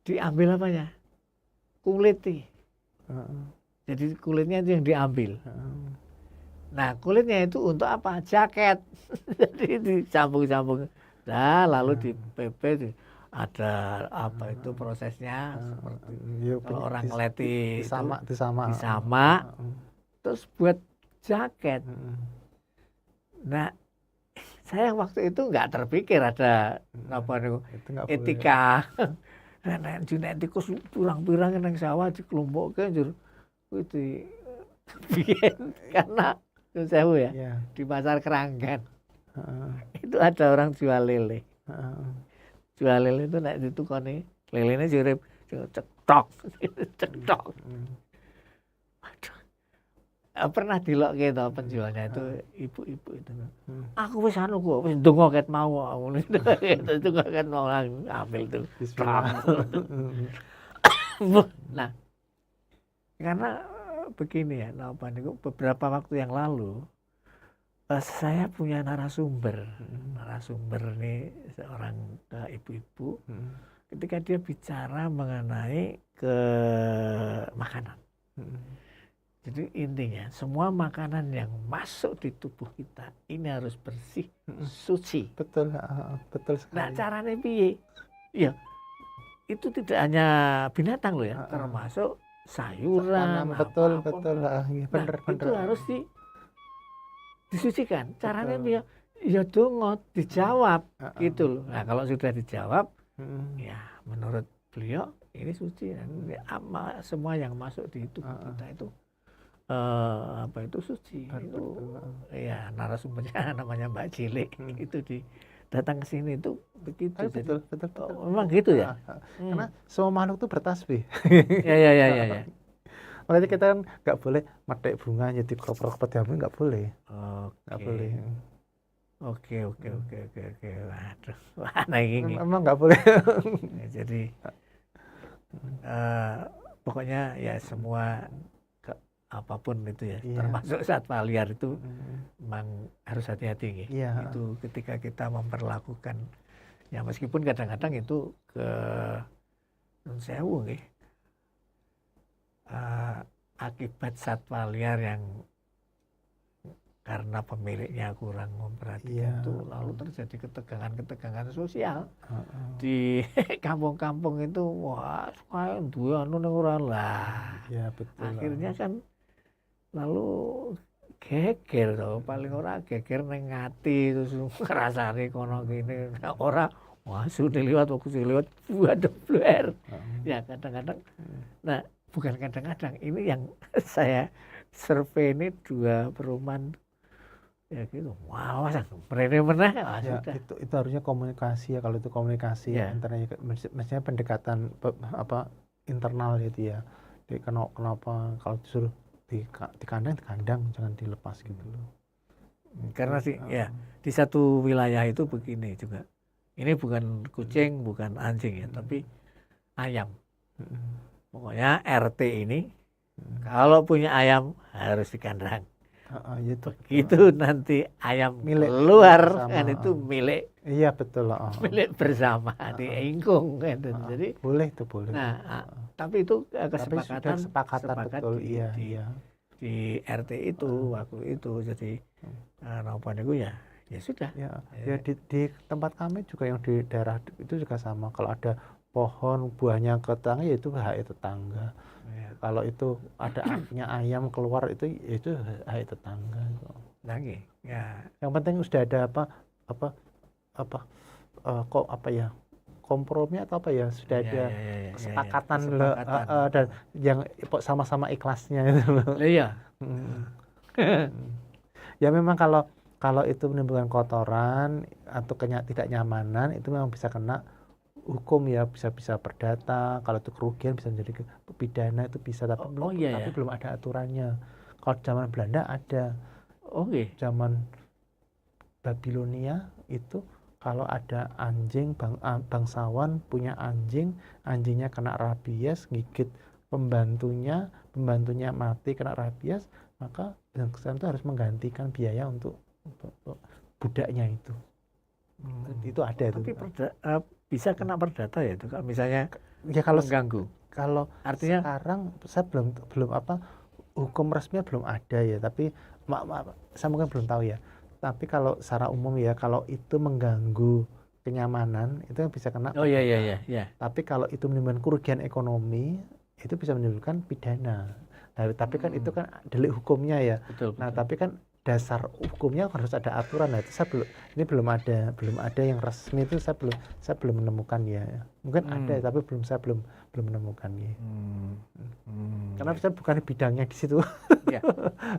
Diambil apanya? Kulitnya. Jadi kulitnya itu yang diambil. Nah, kulitnya itu untuk apa? Jaket. Jadi disambung-sambung. Nah, lalu dipepet. Ada apa itu prosesnya seperti kalau orang ngeleti disama, terus buat jaket. Nah, saya waktu itu nggak terpikir ada apa etika. Nah, junek tikus pirang-pirang nang sawah dikelompokke njur kuwi biyen karena sewu ya. Di pasar Keranggan. Itu ada orang jual lele. Jual lele itu nek ditukoni lelene jurip cetok. Cetok. Waduh. Pernah dilokke to penjualnya itu ibu-ibu itu. Aku wis anu kok wis ndonga ket mau ngono. Ndonga ket mau ambil tuh. Nah, karena begini ya, beberapa waktu yang lalu saya punya narasumber ini seorang ibu-ibu ketika dia bicara mengenai ke makanan. Jadi intinya semua makanan yang masuk di tubuh kita ini harus bersih, suci. Betul sekali. Nah, caranya piye? Ya, itu tidak hanya binatang loh ya, termasuk sayuran. Betul. Bener. Itu harus disucikan. Caranya piye? Ya dongo dijawab gitu loh. Nah, kalau sudah dijawab, ya menurut beliau ini suci. Semua yang masuk di tubuh kita itu apa itu suci. Itu ya narasumbernya namanya Mbak Cilik itu datang ke sini itu begitu. Betul. Memang gitu ya. Karena semua makhluk itu bertasbih. Ya. Makanya kita kan nggak boleh metik bunga jadi krop-krop jamu, nggak boleh. Nggak boleh. Oke. Waduh. Nah ini. Memang nggak boleh. Jadi pokoknya ya semua apapun itu ya, termasuk satwa liar itu memang harus hati-hati Itu ketika kita memperlakukan ya meskipun kadang-kadang itu ke sewu akibat satwa liar yang karena pemiliknya kurang memperhatikan itu lalu terjadi ketegangan sosial di kampung-kampung itu. Wah, kayak dua anu ning ora lah. Betul. Akhirnya kan lalu geger to, paling ora geger ning ati terus ngrasani kono kene ora wasu liwat waduh bluer. Ya kadang-kadang. Nah, bukan kadang-kadang, ini yang saya survei ini 2 perumahan ya gitu. Wow, bener-bener itu harusnya komunikasi ya. Kalau itu komunikasi antara mestinya pendekatan internal gitu ya. Kenapa kalau disuruh di kandang jangan dilepas gitu loh. Karena sih ya di satu wilayah itu begini juga. Ini bukan kucing, bukan anjing ya, tapi ayam. Pokoknya RT ini kalau punya ayam harus di kandang. Begitu nanti ayam milik keluar kan itu milik. Iya betul. Milik bersama diingkung kan. Jadi boleh itu boleh. Nah, tapi itu kesepakatan betul. Di RT itu waktu itu. Jadi apa niku ya sudah. Ya di tempat kami juga yang di daerah itu juga sama. Kalau ada pohon buahnya ke tetangga ya itu hak tetangga. Kalau itu ada aknya ayam keluar itu hak tetangga. Lagi ya. Yang penting sudah ada kompromi atau apa ya, sudah ada kesepakatan loh, dan yang sama-sama ikhlasnya itu loh. Iya. Ya memang kalau itu menimbulkan kotoran atau tidak nyamanan itu memang bisa kena hukum ya, bisa perdata. Kalau itu kerugian bisa menjadi pidana, itu bisa, tapi belum ada aturannya. Kalau zaman Belanda ada. Zaman Babilonia itu kalau ada anjing bangsawan punya anjing, anjingnya kena rabies, gigit pembantunya mati kena rabies, maka bangsawan itu harus menggantikan biaya untuk budaknya itu. Itu ada itu. Tapi bisa kena perdata ya itu kalau misalnya Ya kalau mengganggu. kalau Artinya sekarang saya belum hukum resminya belum ada ya, tapi saya mungkin belum tahu ya. Tapi kalau secara umum ya, kalau itu mengganggu kenyamanan itu bisa kena oh iya perdata. iya. Tapi kalau itu menimbulkan kerugian ekonomi itu bisa menimbulkan pidana. Nah, tapi kan itu kan delik hukumnya ya. Betul. Nah, tapi kan dasar hukumnya harus ada aturan. Nah, itu ini belum ada yang resmi, itu saya belum menemukan ya. Mungkin ada tapi saya belum menemukannya. Karena saya bukan bidangnya di situ. Ya.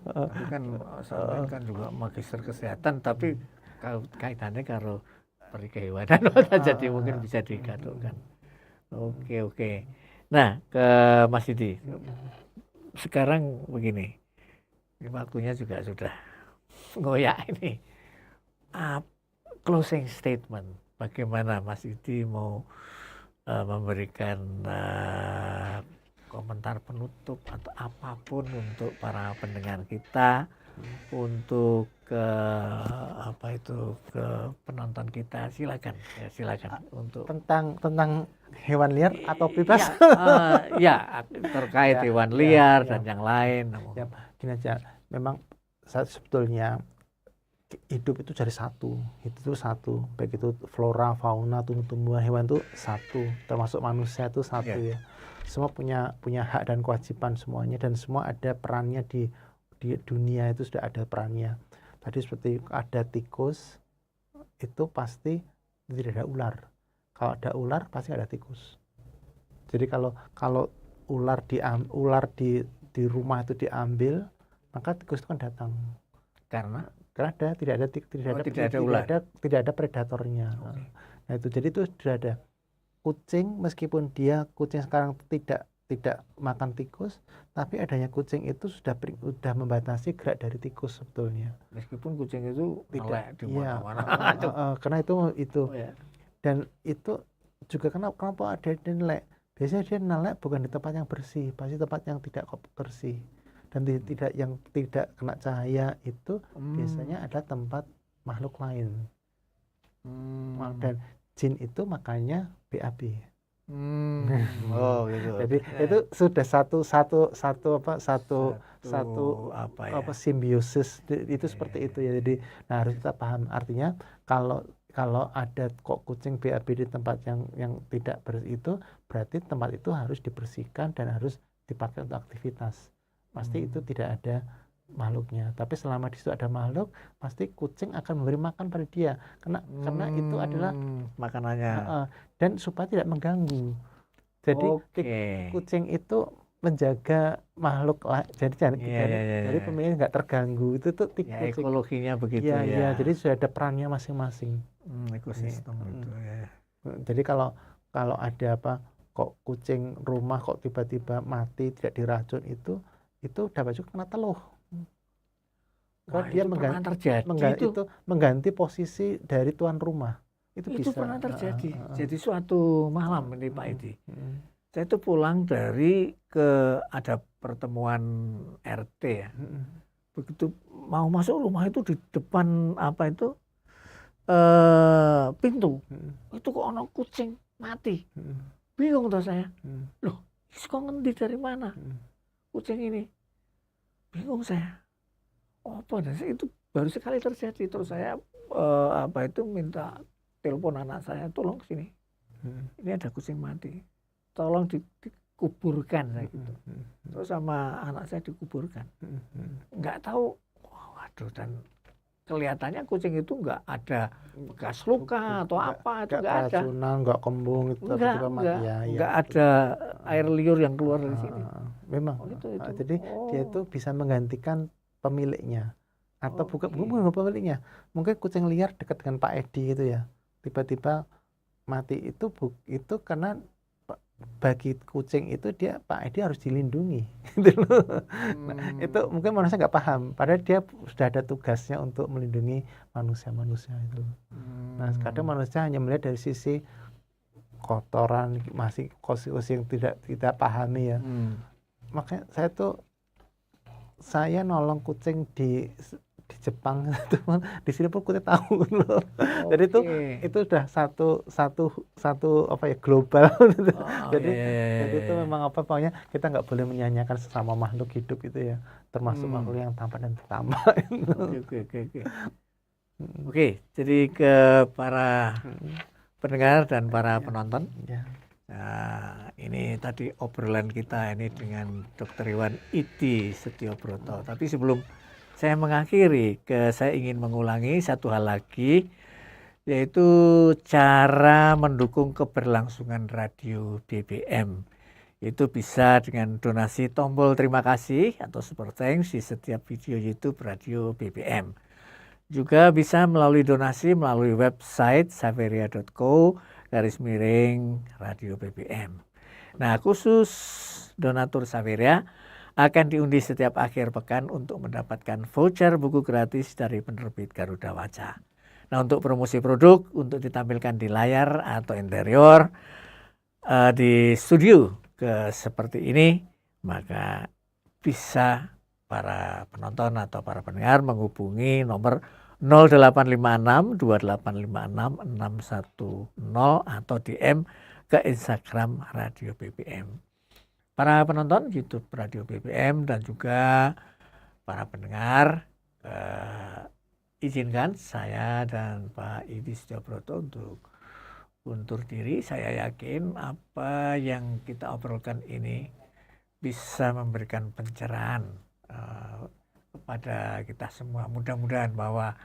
Tapi kan sampean kan juga magister kesehatan, tapi kalau kaitannya karo perikehewanan jadi mungkin bisa digaduhkan. Oke. Nah, ke Mas Didi. Sekarang begini. Ini waktunya juga sudah ngoyak ini. Closing statement. Bagaimana Mas Didi mau memberikan komentar penutup atau apapun untuk para pendengar kita, untuk ke penonton kita, silakan untuk tentang hewan liar atau bebas. Ya, terkait hewan liar dan yang lain. Ya, gini aja, memang sebetulnya hidup itu dari satu, baik itu flora, fauna, tumbuh-tumbuhan, hewan itu satu, termasuk manusia itu satu ya. Semua punya hak dan kewajiban semuanya, dan semua ada perannya di dunia itu sudah ada perannya. Tadi seperti ada tikus, itu pasti tidak ada ular. Kalau ada ular pasti ada tikus. Jadi kalau ular di rumah itu diambil, maka tikus itu kan datang. Karena tidak ada predatornya. Okay. Nah itu, jadi itu sudah ada. Kucing, meskipun kucing sekarang tidak makan tikus, tapi adanya kucing itu sudah membatasi gerak dari tikus sebetulnya. Meskipun kucing itu melek di mana-mana. Karena itu. Oh, ya. Dan itu juga kenapa ada dia nelek? Biasanya dia nelek bukan di tempat yang bersih, pasti tempat yang tidak bersih. Dan tidak kena cahaya itu biasanya ada tempat makhluk lain. Dan jin itu makanya BAB. Oh gitu. Jadi itu sudah satu simbiosis itu seperti itu ya. Jadi harus kita paham, artinya kalau ada kok kucing BAB di tempat yang tidak bersih, itu berarti tempat itu harus dibersihkan dan harus dipakai untuk aktivitas. Pasti itu tidak ada makhluknya. Tapi selama di situ ada makhluk, pasti kucing akan memberi makan pada dia, karena itu adalah makanannya. Dan supaya tidak mengganggu. Jadi kucing itu menjaga makhluk jadi pemiliknya nggak terganggu. Itu tuh ekologinya begitu ya. Iya, jadi sudah ada perannya masing-masing. Ekosistem itu ya. Jadi kalau ada kok kucing rumah kok tiba-tiba mati tidak diracun, itu dapat juga kena teluh. Karena dia mengganti posisi dari tuan rumah. Itu bisa. Pernah terjadi. Jadi suatu malam ini Pak Edi, saya itu pulang ada pertemuan RT ya. Begitu mau masuk rumah itu di depan pintu, itu kok ada kucing mati. Bingung tuh saya. Loh, kok ngendi dari mana kucing ini? Bingung saya. Apa dan itu baru sekali terjadi. Terus saya minta telepon anak saya, tolong sini. Ini ada kucing mati. Tolong dikuburkan saya gitu. Terus sama anak saya dikuburkan. Nggak tahu, waduh, dan kelihatannya kucing itu nggak ada bekas luka atau apa, itu nggak ada. Nggak kembung itu, nggak ada air liur yang keluar dari sini. Memang. Jadi dia itu bisa menggantikan pemiliknya, atau bukan pemiliknya. Mungkin kucing liar dekat dengan Pak Edi itu ya, tiba-tiba mati itu karena bagi kucing itu dia Pak Edi harus dilindungi gitu loh. Nah, itu mungkin manusia nggak paham padahal dia sudah ada tugasnya untuk melindungi manusia-manusia itu. Nah, kadang manusia hanya melihat dari sisi kotoran, masih yang tidak kita pahami ya. Makanya saya nolong kucing di Jepang di sini pun kita tahu loh. Jadi itu sudah satu apa ya, global. Jadi itu memang apa, pokoknya kita nggak boleh menyanyiakan sesama makhluk hidup itu ya, termasuk makhluk yang tampan dan pertama. Oke, jadi ke para pendengar dan para penonton. Ya. Nah, ini tadi obrolan kita ini dengan Dr. Iwan Iti Setiobroto. Tapi sebelum saya mengakhiri, saya ingin mengulangi satu hal lagi, yaitu cara mendukung keberlangsungan radio BBM. Itu bisa dengan donasi tombol terima kasih atau super thanks di setiap video YouTube Radio BBM. Juga bisa melalui donasi melalui website saveria.co/radio BBM. Nah, khusus donatur Saveria akan diundi setiap akhir pekan untuk mendapatkan voucher buku gratis dari penerbit Garuda Waca. Nah, untuk promosi produk untuk ditampilkan di layar atau interior di studio seperti ini, maka bisa para penonton atau para pendengar menghubungi nomor 0856 2856 610 atau DM ke Instagram Radio BBM. Para penonton YouTube Radio BBM dan juga para pendengar, izinkan saya dan Pak Edi Setiobroto untuk undur diri. Saya yakin apa yang kita obrolkan ini bisa memberikan pencerahan kepada kita semua. Mudah-mudahan bahwa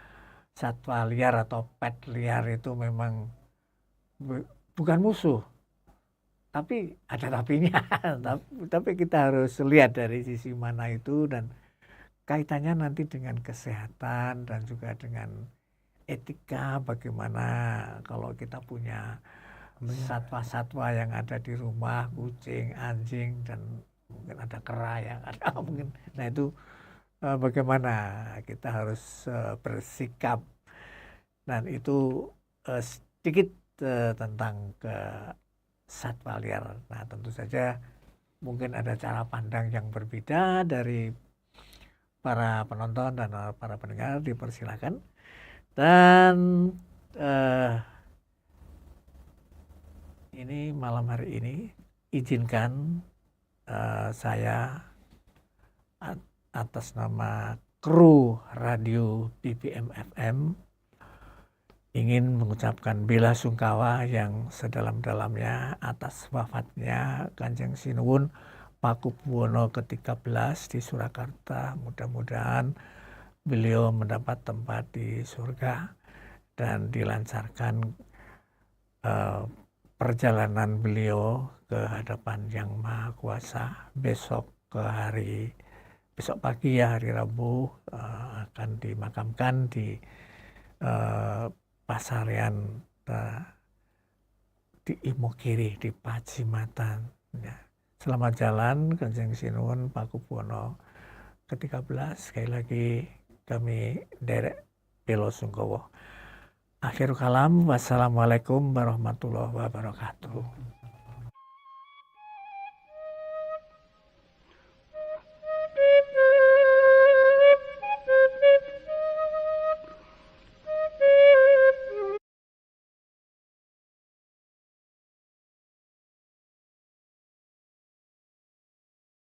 satwa liar atau pet liar itu memang bukan musuh, tapi ada tapinya. Tapi kita harus lihat dari sisi mana itu, dan kaitannya nanti dengan kesehatan dan juga dengan etika, bagaimana kalau kita punya satwa-satwa yang ada di rumah, kucing, anjing, dan mungkin ada kera yang ada mungkin. Nah, itu bagaimana kita harus bersikap, dan itu sedikit tentang satwa liar. Nah, tentu saja mungkin ada cara pandang yang berbeda dari para penonton dan para pendengar, dipersilakan. Dan ini malam hari ini izinkan saya atas nama kru Radio BBM FM ingin mengucapkan bela sungkawa yang sedalam-dalamnya atas wafatnya Kanjeng Sinuwun Pakubuwono ke-13 di Surakarta. Mudah-mudahan beliau mendapat tempat di surga dan dilancarkan perjalanan beliau ke hadapan Yang Maha Kuasa. Besok pagi ya, hari Rabu, akan dimakamkan di Pasarian di Imogiri di Pacimatan. Ya. Selamat jalan Kanjeng Sinuwun Pakubuwono ke-13. Sekali lagi kami derek bela sungkawa. Akhirul kalam, wassalamualaikum warahmatullahi wabarakatuh.